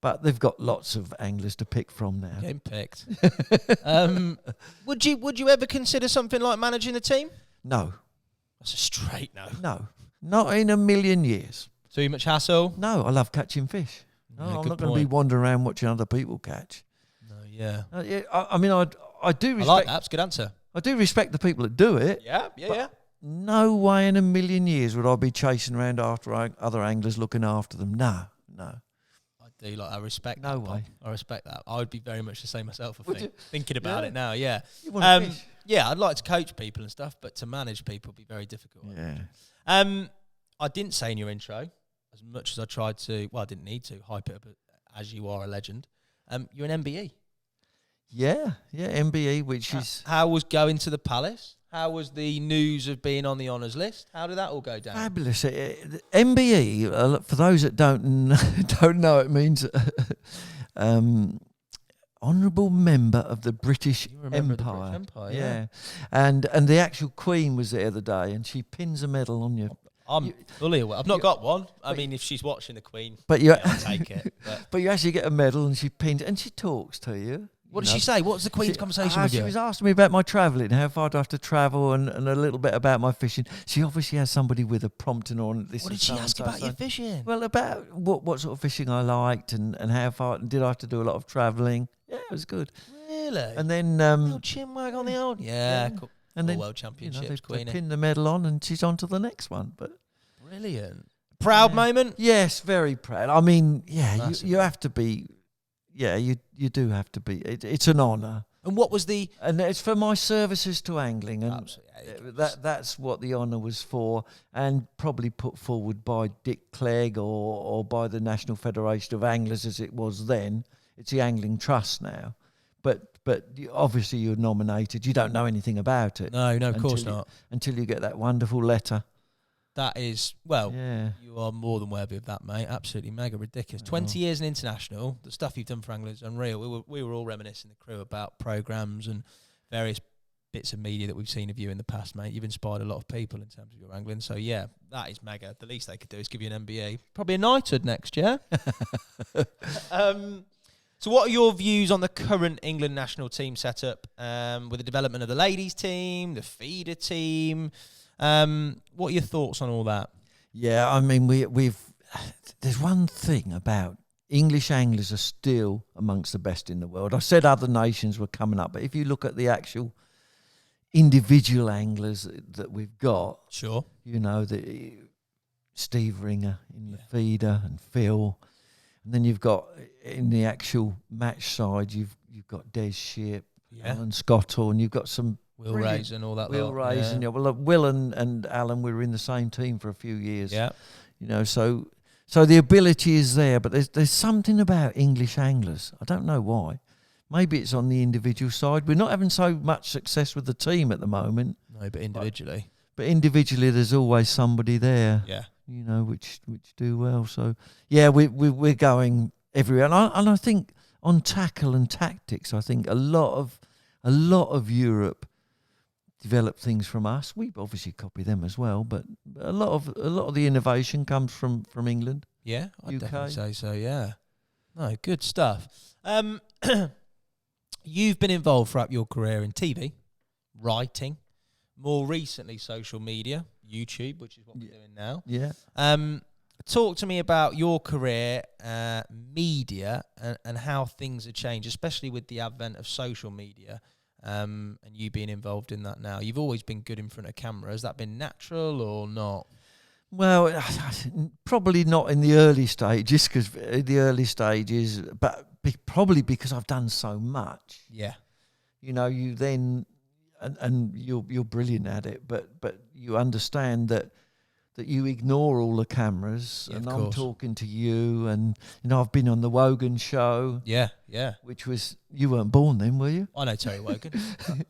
but they've got lots of anglers to pick from now. Getting picked. Would you ever consider something like managing the team? No. That's a straight no. No, not in a million years. Too much hassle? No, I love catching fish. No, Yeah, I'm good not going to be point. wandering around watching other people catch. No, yeah. I do respect. I like that. That's a good answer. I do respect the people that do it. Yeah. No way in a million years would I be chasing around after other anglers looking after them. No. I do I respect no that. Way. I respect that. I would be very much the same myself, I Would think. you? Thinking about it now, yeah. You want to fish? Yeah, I'd like to coach people and stuff, but to manage people would be very difficult. Yeah. I didn't say in your intro, as much as I tried to, I didn't need to hype it up as you are a legend. You're an MBE. Yeah, MBE, which is... How was going to the Palace? How was the news of being on the honours list? How did that all go down? Fabulous. MBE, for those that don't know, it means Honourable Member of the British Empire. The British Empire, yeah. And the actual Queen was there the day, and she pins a medal on you. I'm fully aware. I've not got one. I mean, if she's watching the Queen, I'll take it. But you actually get a medal, and she pins, and she talks to you. What did she say? What was the Queen's conversation with you? She was asking me about my travelling, how far do I have to travel, and a little bit about my fishing. She obviously has somebody with her prompting her on this. What did she ask about your fishing? Well, about what sort of fishing I liked, and how far, and did I have to do a lot of travelling. Yeah, it was good. Really? And then... little chin wag on the old... Yeah, cool. And then, World Championships, they pin the medal on, and she's on to the next one. But brilliant. Proud moment? Yes, very proud. I mean, you have to be... Yeah, you do have to be. It's an honour. And what was the... And it's for my services to angling. And absolutely. that's what the honour was for, and probably put forward by Dick Clegg or by the National Federation of Anglers as it was then. It's the Angling Trust now. But obviously you're nominated. You don't know anything about it. No, of course not. Until you get that wonderful letter. That is, you are more than worthy of that, mate. Absolutely mega ridiculous. 20 years in international, the stuff you've done for anglers is unreal. We were all reminiscing, the crew, about programmes and various bits of media that we've seen of you in the past, mate. You've inspired a lot of people in terms of your angling. So, yeah, that is mega. The least they could do is give you an MBE. Probably a knighthood next year. So what are your views on the current England national team setup with the development of the ladies team, the feeder team? What are your thoughts on all that? Yeah, I mean, we've there's one thing about English anglers are still amongst the best in the world. I said other nations were coming up, but if you look at the actual individual anglers that we've got, sure, the Steve Ringer in the feeder and Phil, and then you've got in the actual match side, you've got Des Shipp, Alan Scottle, and you've got some Will Rays and all that. Will Rays, and Will and Alan were in the same team for a few years. Yeah, so the ability is there, but there's something about English anglers. I don't know why. Maybe it's on the individual side. We're not having so much success with the team at the moment. No, but individually. But individually, there's always somebody there. Yeah. Which do well. So yeah, we're going everywhere, and I think on tackle and tactics, I think a lot of Europe develop things from us. We obviously copy them as well, but a lot of the innovation comes from England. Yeah, I'd UK. definitely say so. Yeah, no, good stuff. You've been involved throughout your career in TV, writing, more recently social media, YouTube, which is what we're doing now. Yeah. Talk to me about your career, media, and how things have changed, especially with the advent of social media, and you being involved in that now. You've always been good in front of camera. Has that been natural or not? Well, probably not in the early stages, but probably because I've done so much. Yeah. You know, you then, and you're brilliant at it, but you understand that you ignore all the cameras, Yeah, and of I'm course. talking to you, and I've been on the Wogan show. Yeah. Which was, you weren't born then, were you? I know Terry Wogan.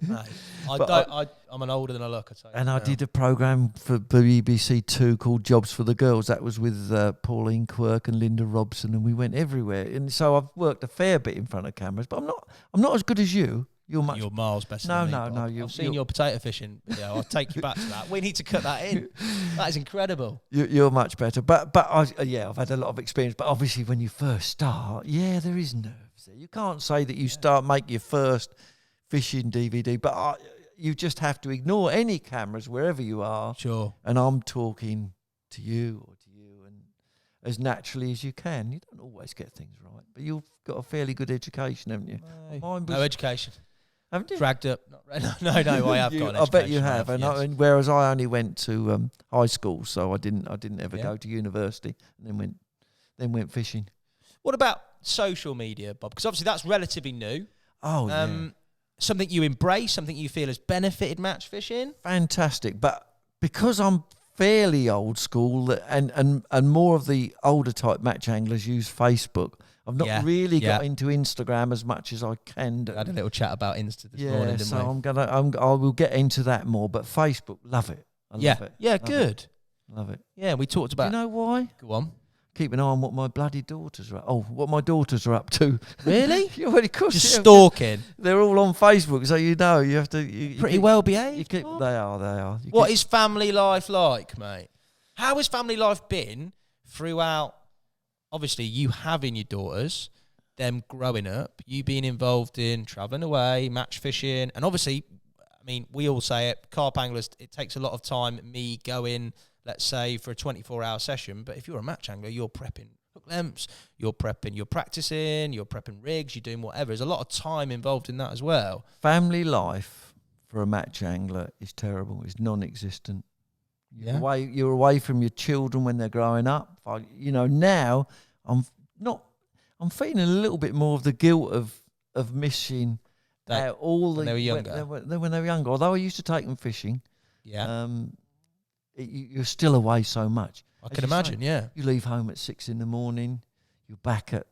No, I'm an older than I look. I tell you. And I did a programme for BBC Two called Jobs for the Girls. That was with Pauline Quirk and Linda Robson, and we went everywhere. And so I've worked a fair bit in front of cameras, but I'm not as good as you. You're miles better no, than me. No, Bob. I've seen your potato fishing video. I'll take you back to that. We need to cut that in. That is incredible. You're much better. But I've had a lot of experience. But obviously when you first start, there is nerves there. You can't say that you make your first fishing DVD, but you just have to ignore any cameras wherever you are. Sure. And I'm talking to you and as naturally as you can. You don't always get things right, but you've got a fairly good education, haven't you? No education. Haven't you? Dragged up. No, I have got an education. I bet you have. Yes. And whereas I only went to high school, so I didn't ever go to university, and then went fishing. What about social media, Bob? Because obviously that's relatively new. Something you embrace, something you feel has benefited match fishing. Fantastic, but because I'm fairly old school, and more of the older type match anglers use Facebook. I've not really got into Instagram as much as I can do. I had a little chat about Insta this morning, didn't we? I will get into that more. But Facebook, love it. I love it. Yeah, good. Love it. Yeah, we talked about. Do you know why? Go on. Keep an eye on what my bloody daughters are up. What my daughters are up to. Really? Yeah, well, of course. Just stalking. They're all on Facebook, so you have to. Pretty well behaved. They are. What is family life like, mate? How has family life been throughout? Obviously, you having your daughters, them growing up, you being involved in travelling away, match fishing, and obviously, I mean, we all say it, carp anglers, it takes a lot of time, me going, let's say, for a 24-hour session, but if you're a match angler, you're prepping hook lengths, you're practicing, you're prepping rigs, you're doing whatever. There's a lot of time involved in that as well. Family life for a match angler is terrible. It's non-existent. You're away from your children when they're growing up. Now I'm feeling a little bit more of the guilt of missing all when they were younger. When they were younger. Although I used to take them fishing. Yeah. You're still away so much. I can imagine. You leave home at 6 a.m. You're back at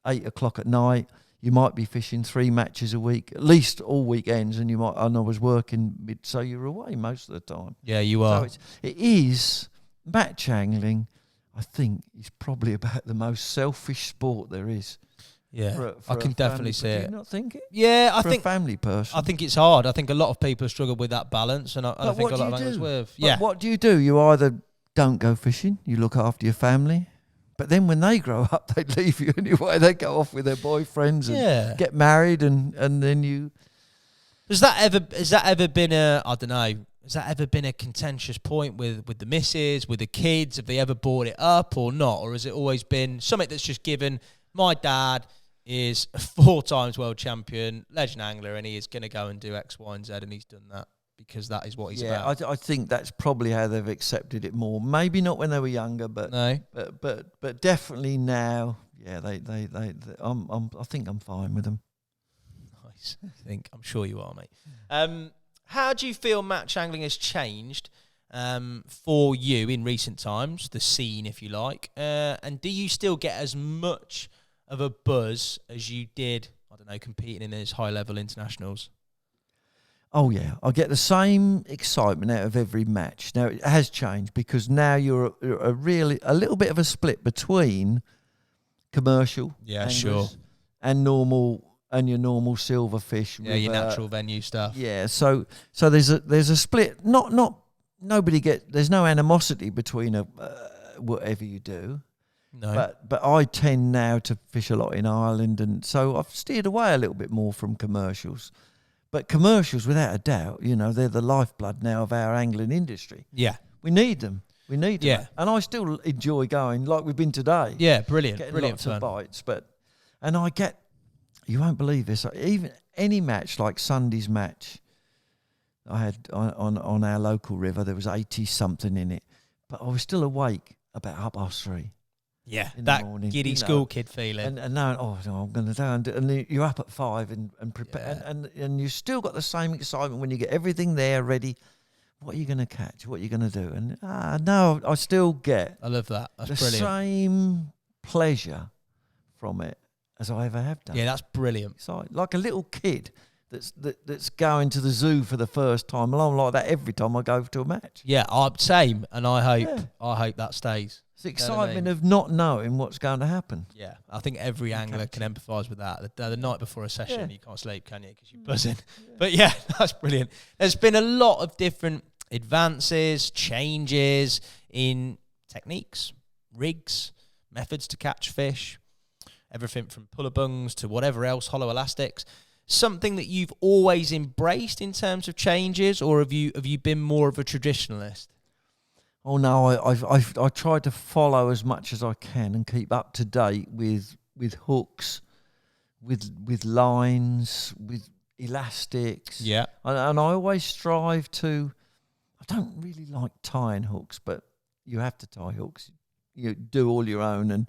8 o'clock at night. You might be fishing 3 matches a week, at least all weekends, and I was working so you're away most of the time. Yeah, you are. So it is match angling. I think is probably about the most selfish sport there is. Yeah, I can definitely see it. Do you not think it? Yeah, I think a family person. I think it's hard. I think a lot of people struggle with that balance, and I think a lot of anglers with. But what do? You either don't go fishing, you look after your family. But then when they grow up, they leave you anyway. They go off with their boyfriends and get married, and then you. Has that ever been has that ever been a contentious point with the missus, with the kids? Have they ever brought it up or not? Or has it always been something that's just given? My dad is a 4 times world champion, legend angler, and he is going to go and do X, Y, and Z, and he's done that because that is what he's about. I think that's probably how they've accepted it more. Maybe not when they were younger, but but definitely now. Yeah, I think I'm fine with them. Nice. I'm sure you are, mate. How do you feel match angling has changed for you in recent times, the scene, if you like? And do you still get as much of a buzz as you did, I don't know, competing in those high-level internationals? Oh, yeah. I get the same excitement out of every match. Now, it has changed because now you're a little bit of a split between commercial anglers and your normal silverfish. Yeah, your natural venue stuff. Yeah, so there's a split. There's no animosity between whatever you do. No. But I tend now to fish a lot in Ireland, and so I've steered away a little bit more from commercials. But commercials, without a doubt, you know, they're the lifeblood now of our angling industry. Yeah. We need them. We need them. Yeah. And I still enjoy going, like we've been today. Yeah, brilliant. Getting Brilliant lots fun. of bites. And I get, you won't believe this, even any match, like Sunday's match, I had on our local river, there was 80-something in it. But I was still awake about 3:30. Yeah, in that the morning, giddy school kid feeling. And now, I'm going to do it. And you're up at 5 and prepare. Yeah. And you still got the same excitement when you get everything there ready. What are you going to catch? What are you going to do? And no, I still get I love that. That's the brilliant. same pleasure from it as I ever have done. Yeah, that's brilliant. It's like a little kid that's going to the zoo for the first time. And I'm like that every time I go to a match. Yeah, same. And I hope that stays. It's the excitement of not knowing what's going to happen. Yeah, I think every angler can empathise with that. The night before a session, you can't sleep, can you? Because you're buzzing. Yeah. But yeah, that's brilliant. There's been a lot of different advances, changes in techniques, rigs, methods to catch fish, everything from puller bungs to whatever else, hollow elastics. Something that you've always embraced in terms of changes, or have you been more of a traditionalist? Oh no, I try to follow as much as I can and keep up to date with hooks, with lines, with elastics. Yeah. And I always strive to. I don't really like tying hooks, but you have to tie hooks. You do all your own, and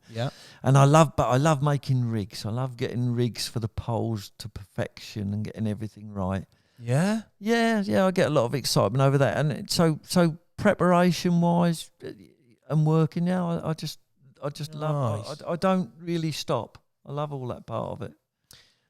I love making rigs. I love getting rigs for the poles to perfection and getting everything right. Yeah. I get a lot of excitement over that, and so preparation wise and working now, I just love. I don't really stop. I love all that part of it.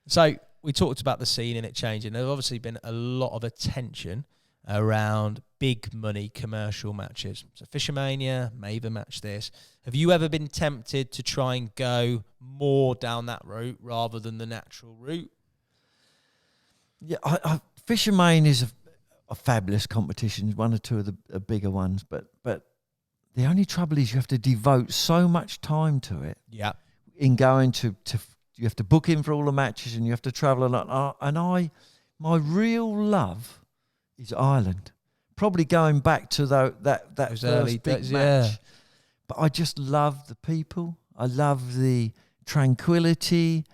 So we talked about the scene and it changing. There's obviously been a lot of attention around big money commercial matches. So Fishermania, Maver match this. Have you ever been tempted to try and go more down that route rather than the natural route? Yeah, Fishermania is a fabulous competition, one or two of the bigger ones, but the only trouble is you have to devote so much time to it. Yeah. In going to you have to book in for all the matches and you have to travel a lot. And my real love is Ireland. Probably going back to that Those first early big days, match. yeah. But I just love the people. I love the tranquility.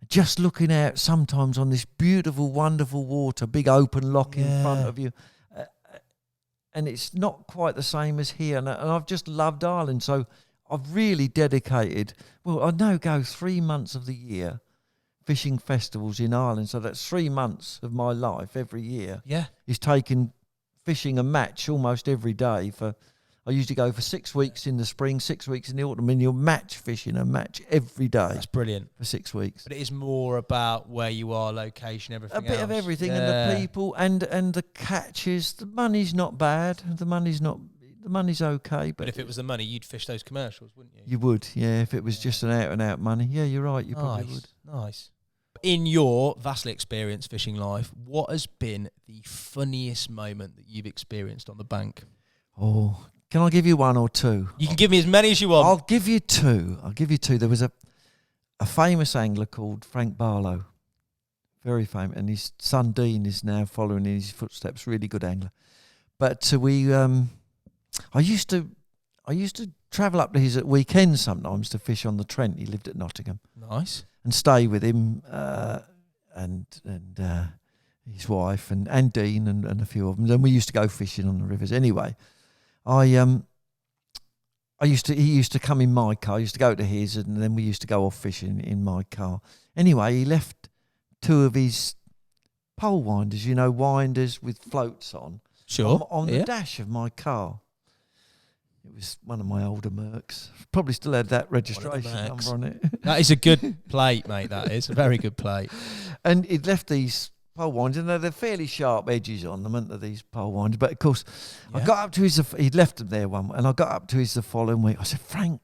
Just looking out sometimes on this beautiful, wonderful water, big open lock in front of you. And it's not quite the same as here. And I've just loved Ireland. So I've really dedicated, I now go 3 months of the year fishing festivals in Ireland. So that's 3 months of my life every year. Yeah. Is taking fishing a match almost every day. I usually go for 6 weeks in the spring, 6 weeks in the autumn, and you're match fishing a match every day. That's brilliant. For 6 weeks. But it is more about where you are, location, everything else. A bit of everything, and the people and the catches. The money's not bad. The money's okay. But if it was the money, you'd fish those commercials, wouldn't you? You would, yeah. If it was just an out and out money, yeah, you're right. You probably would. Nice. In your vastly experienced fishing life, what has been the funniest moment that you've experienced on the bank? Oh, can I give you one or two? You can give me as many as you want. I'll give you two. There was a famous angler called Frank Barlow, very famous, and his son Dean is now following in his footsteps. Really good angler. But I used to travel up to his at weekends sometimes to fish on the Trent. He lived at Nottingham. Nice. And stay with him and his wife and Dean and a few of them. Then we used to go fishing on the rivers. Anyway, he used to come in my car. I used to go to his, and then we used to go off fishing in my car. Anyway, he left 2 of his pole winders, winders with floats on. Sure. On the dash of my car. It was one of my older Mercs. Probably still had that registration number on it. That is a good plate, mate. That is a very good plate. And he'd left these pole winders, and they're fairly sharp edges on them, aren't they, these pole winders? But of course, I got up to he'd left them there and I got up to his the following week. I said, Frank,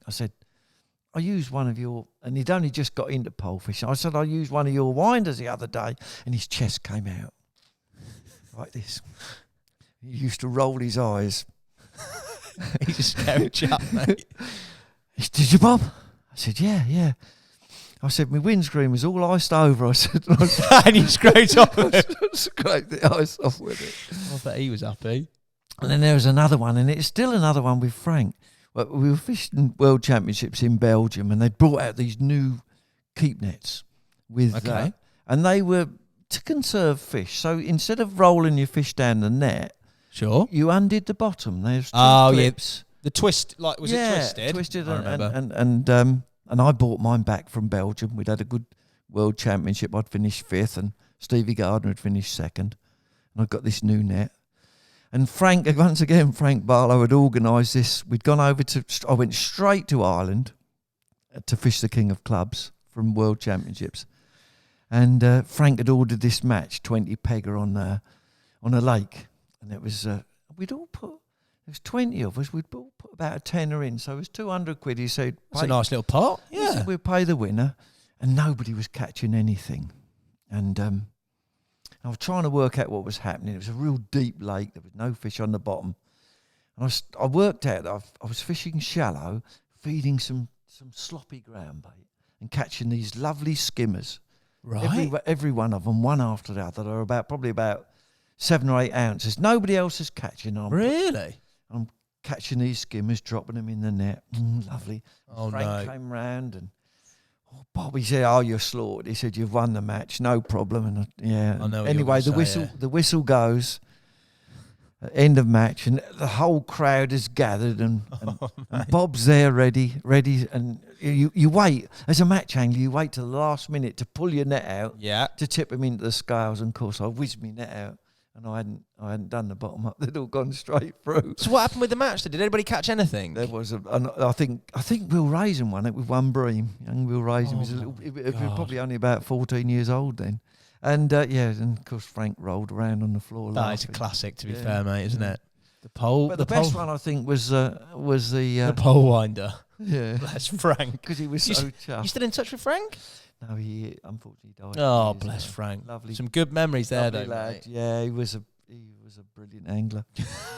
I used one of your, and he'd only just got into pole fishing. I said, I used one of your winders the other day, and his chest came out like this. He used to roll his eyes. He's a scary chap, mate. Did you, Bob? I said, yeah. I said, my windscreen was all iced over. I said, and you scraped off with it. scraped the ice off with it. I bet he was happy. And then there was another one, and it's still another one with Frank. Well, we were fishing World Championships in Belgium, and they brought out these new keep nets with, and they were to conserve fish. So instead of rolling your fish down the net, sure, you undid the bottom. There's two clips. Yeah. The twist, like, was it twisted? Twisted. I remember. And I bought mine back from Belgium. We'd had a good World Championship. I'd finished 5th, and Stevie Gardner had finished 2nd. And I got this new net. And Frank Barlow had organised this. We'd gone over I went straight to Ireland to fish the King of Clubs from World Championships. And Frank had ordered this match, 20 pegger on a lake. And it was, we'd all put, there was 20 of us, we'd all put about a tenner in. So it was 200 quid. He said, that's a nice little pot. Yeah. He said, we'll pay the winner. And nobody was catching anything. And I was trying to work out what was happening. It was a real deep lake. There was no fish on the bottom. And I worked out that I was fishing shallow, feeding some sloppy ground bait and catching these lovely skimmers. Right. Every one of them, one after the other. They're probably about 7 or 8 ounces. Nobody else is catching them. Really? I'm catching these skimmers, dropping them in the net. Lovely. Oh, Frank came round and Bobby said, "Oh, you're slaughtered." He said, "You've won the match, no problem." And I know. Anyway, the whistle goes. End of match, and the whole crowd is gathered, and Bob's there, ready, and you wait as a match angler. You wait till the last minute to pull your net out, to tip him into the scales. And of course, I whizzed my net out, and I hadn't done the bottom up. They'd all gone straight through. So what happened with the match? Did anybody catch anything? There was I think Will Raisin won it with one bream. Young Will Raisin was he was probably only about 14 years old then. And and of course Frank rolled around on the floor. That is a classic, to be fair, mate, isn't it? The pole. But the best one I think was the pole winder. Yeah, bless Frank, because he was so chuffed. You still in touch with Frank? No, he unfortunately died. Oh, bless Frank. Lovely, some good memories there, though, lad. Mate. Yeah, he was a brilliant angler.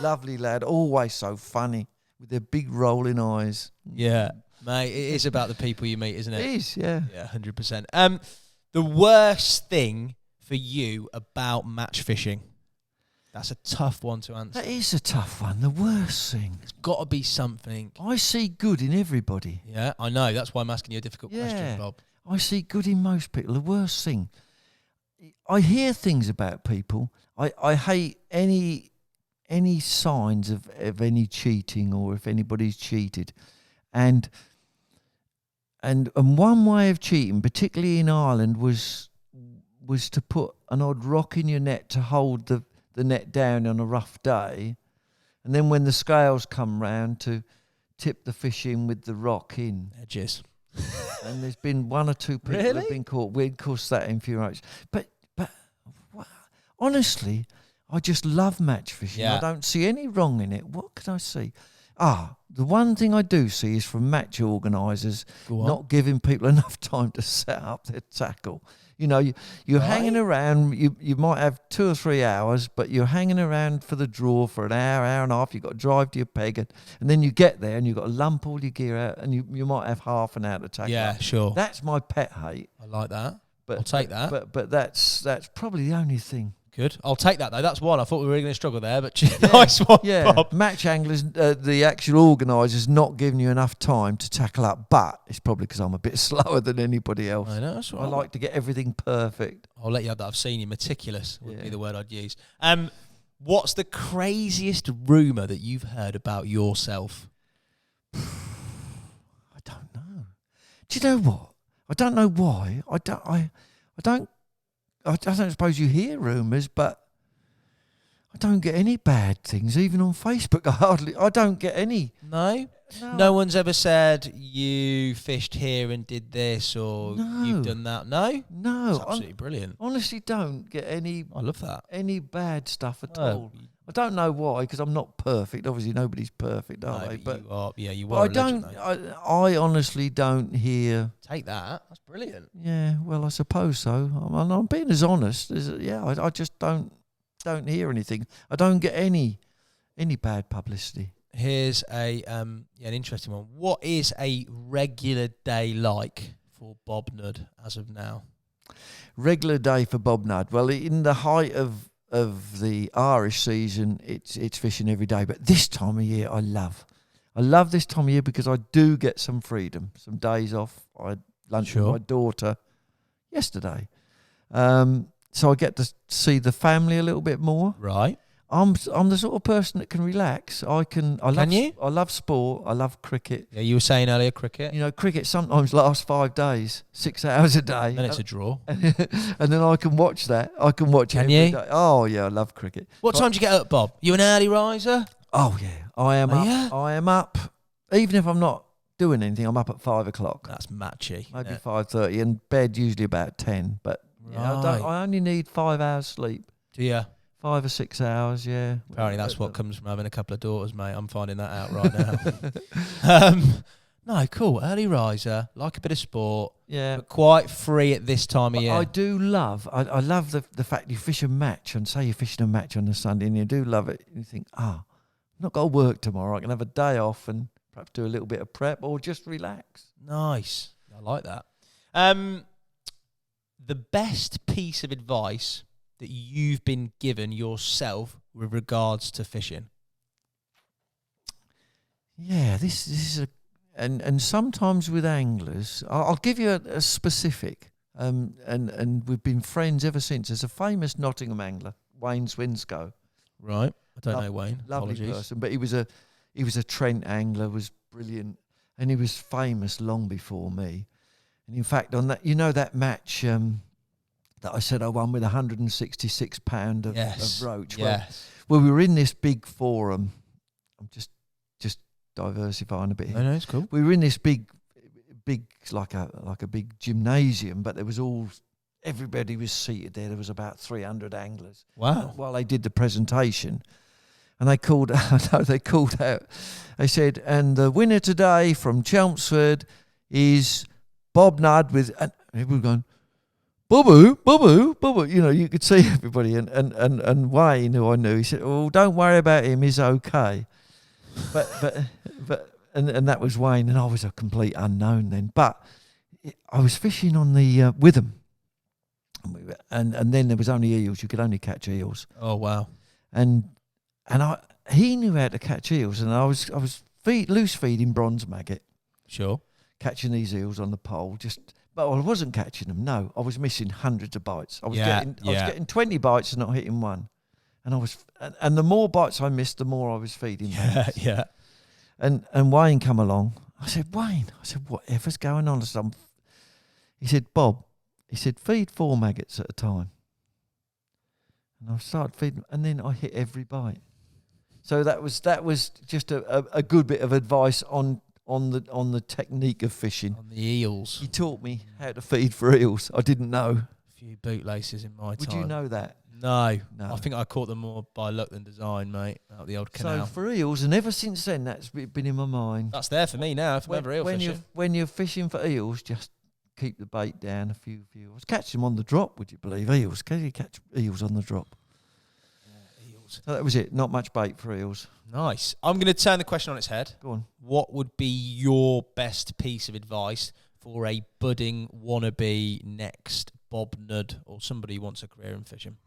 Lovely lad, always so funny with their big rolling eyes. Yeah, mate, it is about the people you meet, isn't it? It is, yeah. Yeah, 100%. The worst thing for you about match fishing? That's a tough one to answer. That is a tough one. The worst thing. It's got to be something. I see good in everybody. Yeah, I know. That's why I'm asking you a difficult question, Bob. I see good in most people. The worst thing. I hear things about people. I hate any signs of any cheating, or if anybody's cheated. And one way of cheating, particularly in Ireland, was to put an odd rock in your net to hold the net down on a rough day, and then when the scales come round, to tip the fish in with the rock in. Edges. And there's been 1 or 2 people that have been caught. We'd course that infuriates. But honestly, I just love match fishing. Yeah. I don't see any wrong in it. What can I see? The one thing I do see is from match organisers not giving people enough time to set up their tackle. You know, you're hanging around, you might have 2 or 3 hours, but you're hanging around for the draw for an hour and a half. You've got to drive to your peg, and then you get there and you've got to lump all your gear out, and you might have half an hour to tackle. Yeah, sure. That's my pet hate. I like that. I'll take that. But that's probably the only thing. Good. I'll take that, though. That's one. I thought we were really going to struggle there, but nice one, Bob. Match anglers, the actual organisers, not giving you enough time to tackle up, but it's probably because I'm a bit slower than anybody else. I know, that's right. I like to get everything perfect. I'll let you have that. I've seen you. Meticulous would be the word I'd use. What's the craziest rumour that you've heard about yourself? I don't know. Do you know what? I don't know why. I don't suppose you hear rumours, but I don't get any bad things, even on Facebook. I don't get any. No one's ever said you fished here and did this, or you've done that. No, it's absolutely brilliant. Honestly, don't get any. I love that. Any bad stuff at all. I don't know why, because I'm not perfect. Obviously, nobody's perfect, are they? But you are. Yeah, you are. I honestly don't hear. Take that. That's brilliant. Yeah, well, I suppose so. I'm being as honest as I just don't hear anything. I don't get any bad publicity. Here's an interesting one. What is a regular day like for Bob Nudd as of now? Regular day for Bob Nudd. Well, in the height of the Irish season, it's fishing every day. But this time of year, I love this time of year because I do get some freedom, some days off. I had lunch with my daughter yesterday, so I get to see the family a little bit more. Right. I'm the sort of person that can relax. I love sport. I love cricket. Yeah, you were saying earlier cricket. You know, cricket sometimes lasts 5 days, 6 hours a day. Then it's a draw. And then I can watch that. I can watch it every day. Oh yeah, I love cricket. What time do you get up, Bob? You an early riser? Oh yeah, I am up. Yeah? I am up. Even if I'm not doing anything, I'm up at 5 o'clock. That's matchy. Maybe 5:30, and bed usually about 10. But you know, I only need 5 hours sleep. Do you? 5 or 6 hours, yeah. Apparently that's what comes from having a couple of daughters, mate. I'm finding that out right now. No, cool. Early riser, like a bit of sport. Yeah. But quite free at this time of year. I do love, I love the fact you fish a match, and say you're fishing a match on a Sunday, and you do love it. You think, I've not got to work tomorrow. I can have a day off and perhaps do a little bit of prep or just relax. Nice. I like that. The best piece of advice that you've been given yourself with regards to fishing? Yeah, this is and sometimes with anglers, I'll give you a specific, and we've been friends ever since. There's a famous Nottingham angler, Wayne Swinscoe. Right, I don't know Wayne. Lovely Apologies. person, but he was a Trent angler, was brilliant, and he was famous long before me. And in fact, on that, that match that I said I won with 166 pound of roach. Yes. Well, we were in this big forum. I'm just diversifying a bit here. No, it's cool. We were in this big like a big gymnasium, but there was everybody was seated there. There was about 300 anglers. Wow. While they did the presentation, and they called out. They said, and the winner today from Chelmsford is Bob Nudd with, and everyone going, Bubbu. You know, you could see everybody, and Wayne, who I knew, he said, "Oh, don't worry about him. He's okay." But that was Wayne, and I was a complete unknown then. But I was fishing on the with him, and then there was only eels. You could only catch eels. Oh wow! And he knew how to catch eels, and I was loose feeding bronze maggot. Sure. Catching these eels on the pole, but I wasn't catching them. No, I was missing hundreds of bites. I was getting 20 bites and not hitting one, and the more bites I missed, the more I was feeding. Yeah. And Wayne come along. I said, Wayne, whatever's going on? He said, Bob, feed 4 maggots at a time. And I started feeding, and then I hit every bite. So that was just a good bit of advice on the technique of fishing. On the eels. He taught me how to feed for eels. I didn't know. A few bootlaces in my time. Would you know that? No. I think I caught them more by luck than design, mate, out the old canal. So for eels, and ever since then, that's been in my mind. That's there for me now if I'm ever eel fishing. When you're fishing for eels, just keep the bait down a few. I was catching them on the drop, would you believe? Eels. Can you catch eels on the drop? Eels. So that was it. Not much bait for eels. Nice. I'm going to turn the question on its head. Go on. What would be your best piece of advice for a budding wannabe next Bob Nudd or somebody who wants a career in fishing?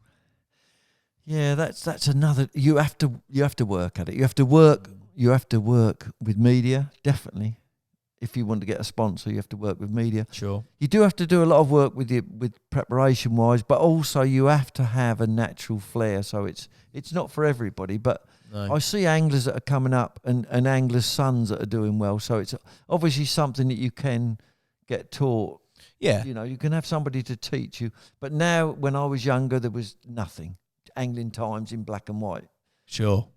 Yeah, that's another. You have to work at it. You have to work with media, definitely. If you want to get a sponsor, you have to work with media. Sure. You do have to do a lot of work with preparation wise, but also you have to have a natural flair. So it's not for everybody, but no. I see anglers that are coming up and anglers' sons that are doing well. So it's obviously something that you can get taught. Yeah. You know, you can have somebody to teach you. But now, when I was younger, there was nothing. Angling Times in black and white. Sure.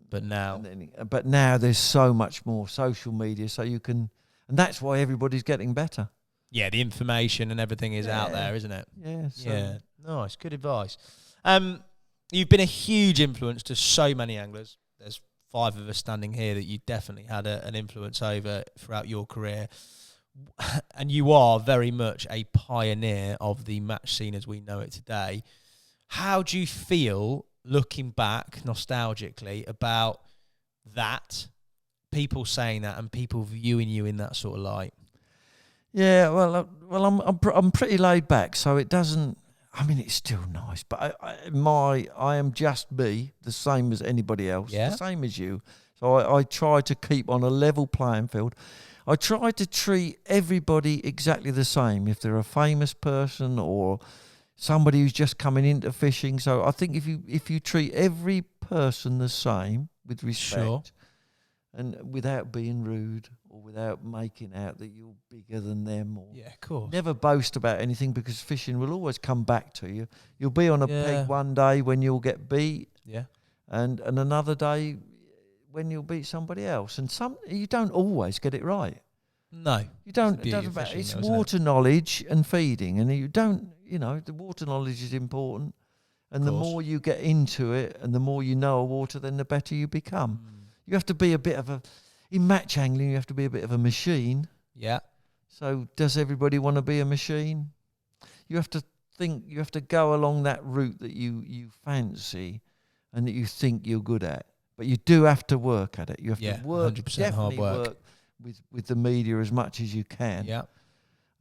But now there's so much more social media, so you can, and that's why everybody's getting better. Yeah, the information and everything is out there, isn't it? Yeah. Yeah. Nice. Good advice. You've been a huge influence to so many anglers. There's 5 of us standing here that you definitely had an influence over throughout your career. And you are very much a pioneer of the match scene as we know it today. How do you feel, looking back nostalgically, about that, people saying that and people viewing you in that sort of light? Yeah, I'm pretty laid back, so it doesn't. I mean, it's still nice, but I am just me, the same as anybody else, Yeah. the same as you. So I try to keep on a level playing field. I try to treat everybody exactly the same, if they're a famous person or somebody who's just coming into fishing. So I think if you treat every person the same with respect, Sure. and without being rude or without making out that you're bigger than them, or Yeah, of course. never boast about anything, because fishing will always come back to you. You'll be on a peg one day when you'll get beat, Yeah. and another day when you'll beat somebody else, and you don't always get it right. No. You don't. It's the It beauty doesn't of matter. fishing, It's though, isn't it? water knowledge and feeding, and you don't. The water knowledge is important, and the course. more you get into it, and the more you know of water, then the better you become. You have to be a bit of in match angling, you have to be a bit of a machine. Yeah. So does everybody want to be a machine? You have to think, you have to go along that route that you fancy and that you think you're good at. But you do have to work at it. You have to work, 100% definitely hard work. with the media as much as you can. Yeah.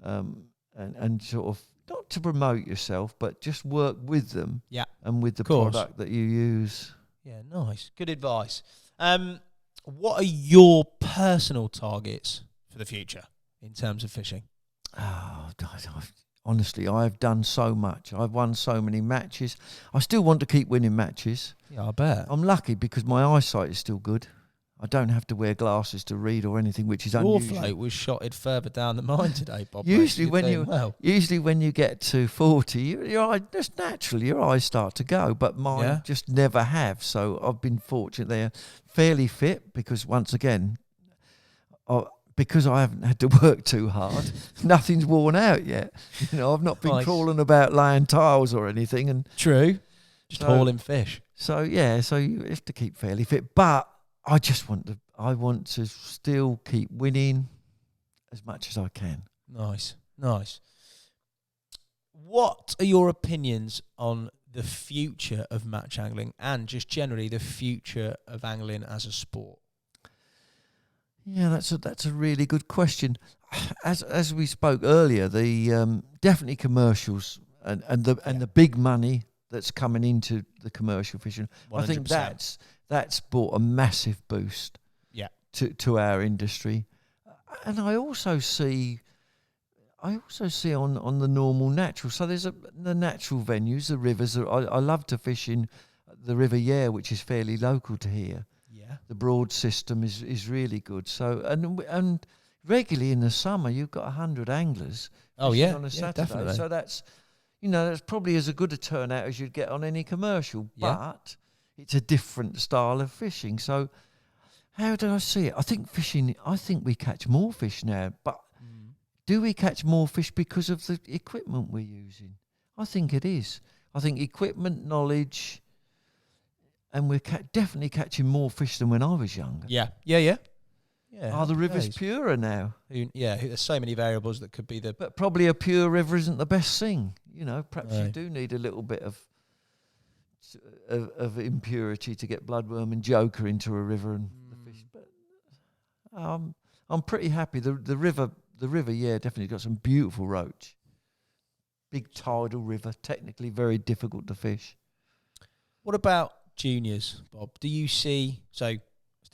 And sort of, not to promote yourself, but just work with them. Yeah. And with the Course. product that you use. Yeah, nice. Good advice. What are your personal targets for the future in terms of fishing? Oh, honestly, I've done so much. I've won so many matches. I still want to keep winning matches. Yeah, I bet. I'm lucky because my eyesight is still good. I don't have to wear glasses to read or anything, which is Your unusual. float was shotted further down the mine today, Bob. Usually when you get to 40, your eye, just naturally your eyes start to go, but mine just never have. So I've been fortunate. They're fairly fit because, once again, because I haven't had to work too hard, nothing's worn out yet. I've not been crawling about laying tiles or anything. And true, just hauling fish. So you have to keep fairly fit, but I want to still keep winning as much as I can. Nice. What are your opinions on the future of match angling and just generally the future of angling as a sport? Yeah, that's a really good question. As we spoke earlier, the definitely commercials and the big money that's coming into the commercial fishing. 100%. I think that's brought a massive boost to our industry. And I also see on the normal natural. So there's the natural venues, the rivers. I love to fish in the River Yare, which is fairly local to here. Yeah. The Broad system is really good. So and regularly in the summer you've got 100 anglers fishing on a Saturday. Definitely. So that's that's probably as good a turnout as you'd get on any commercial. Yeah. But it's a different style of fishing. So how do I see it? I think we catch more fish now, but do we catch more fish because of the equipment we're using? I think it is. I think equipment, knowledge, and we're definitely catching more fish than when I was younger. Yeah. Are the rivers purer now? There's so many variables that could be But probably a pure river isn't the best thing. Perhaps you do need a little bit of impurity to get bloodworm and joker into a river and the fish. But I'm pretty happy. The river, definitely got some beautiful roach. Big tidal river, technically very difficult to fish. What about juniors, Bob? Do you see, so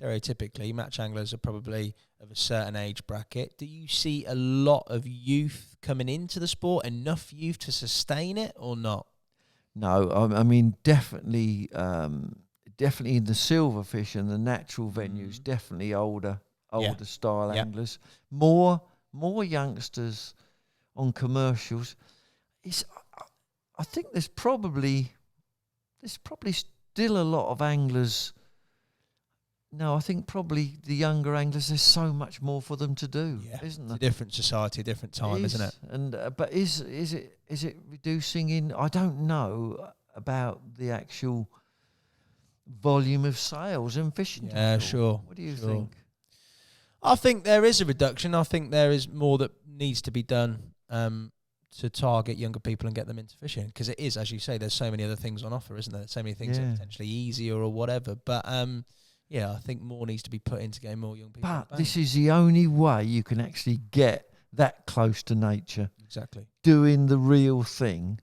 stereotypically match anglers are probably of a certain age bracket. Do you see a lot of youth coming into the sport, enough youth to sustain it or not? No, I mean definitely in the silverfish and the natural venues, definitely older style anglers. More youngsters on commercials. I think there's probably still a lot of anglers. No, I think probably the younger anglers, there's so much more for them to do, isn't there? It's a different society, a different time, isn't it? And but is it reducing in? I don't know about the actual volume of sales in fishing. Yeah, sure. What do you think? I think there is a reduction. I think there is more that needs to be done to target younger people and get them into fishing, because it is, as you say, there's so many other things on offer, isn't there? So many things that are potentially easier or whatever. But I think more needs to be put into getting more young people. But this is the only way you can actually get that close to nature, Exactly. doing the real thing,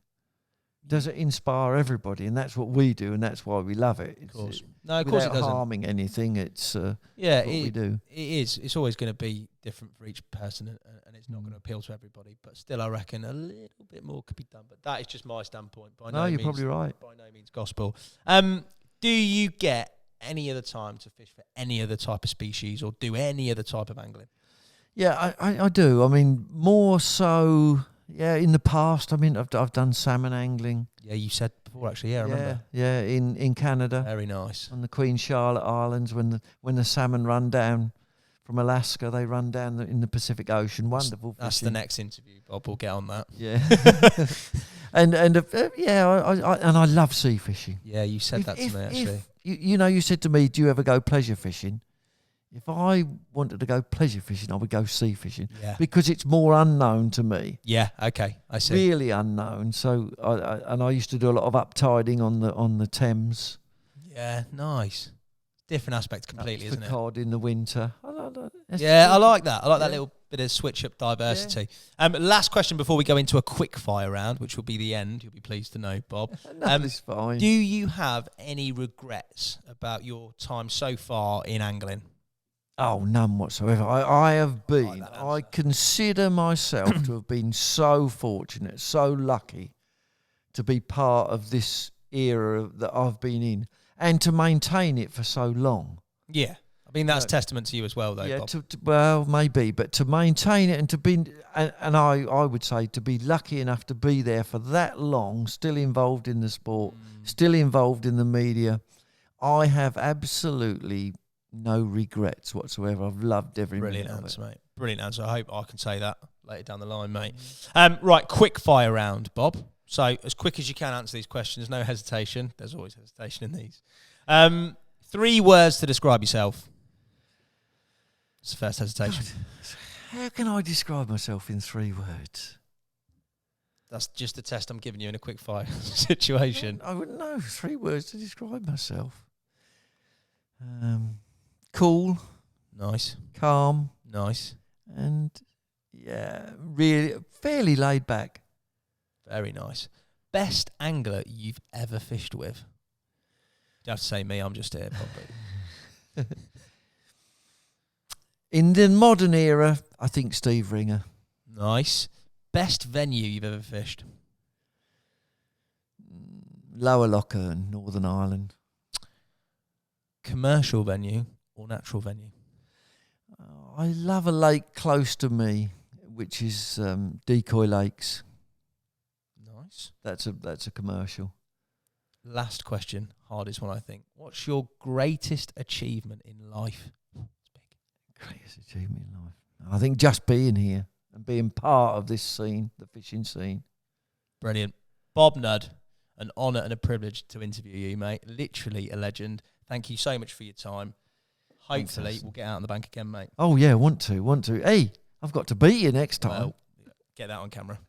does it inspire everybody? And that's what we do, and that's why we love it. Of course. No, of course it without doesn't. harming anything, it's what we do. It is. It's always going to be different for each person, and it's not going to appeal to everybody. But still, I reckon a little bit more could be done. But that is just my standpoint. You're probably right. By no means gospel. Do you get any other time to fish for any other type of species or do any other type of angling? Yeah, I do. I mean, more so. Yeah, in the past, I mean, I've done salmon angling. Yeah, you said before actually. Yeah, I remember. Yeah, in Canada. Very nice. On the Queen Charlotte Islands, when the salmon run down from Alaska, they run down in the Pacific Ocean. Wonderful fishing. That's the next interview, Bob. We'll get on that. Yeah. and I love sea fishing. Yeah, you said that to me actually. You said to me, do you ever go pleasure fishing? If I wanted to go pleasure fishing, I would go sea fishing because it's more unknown to me. Yeah, okay, I see. Really unknown. So I used to do a lot of uptiding on the Thames. Yeah, nice. Different aspect completely, isn't it? Cod in the winter. I like that. I like that little bit of switch up diversity. Yeah. Last question before we go into a quick fire round, which will be the end. You'll be pleased to know, Bob. That's fine. Do you have any regrets about your time so far in angling? Oh, none whatsoever. I consider myself to have been so fortunate, so lucky to be part of this era that I've been in and to maintain it for so long. Yeah. I mean, that's testament to you as well, though, yeah, Bob. Well, maybe, but to maintain it and to be, and I would say to be lucky enough to be there for that long, still involved in the sport, still involved in the media, I have absolutely no regrets whatsoever. I've loved every minute of it. Mate. Brilliant answer. I hope I can say that later down the line, mate. Right, quick fire round, Bob. So as quick as you can answer these questions, no hesitation. There's always hesitation in these. 3 words to describe yourself. It's the first hesitation. God, how can I describe myself in 3 words? That's just the test I'm giving you in a quick fire situation. I wouldn't know 3 words to describe myself. Cool. Nice. Calm. Nice. And, really fairly laid back. Very nice. Best angler you've ever fished with? You don't have to say me, I'm just here, probably. In the modern era, I think Steve Ringer. Nice. Best venue you've ever fished? Lower Lochern, Northern Ireland. Commercial venue or natural venue? I love a lake close to me, which is Decoy Lakes. Nice. That's a commercial. Last question, hardest one I think. What's your greatest achievement in life? Greatest achievement in life? I think just being here and being part of this scene, the fishing scene. Brilliant. Bob Nudd, an honour and a privilege to interview you, mate. Literally a legend. Thank you so much for your time. Hopefully we'll get out on the bank again, mate. Oh, yeah, want to. Hey, I've got to beat you next time. Well, get that on camera.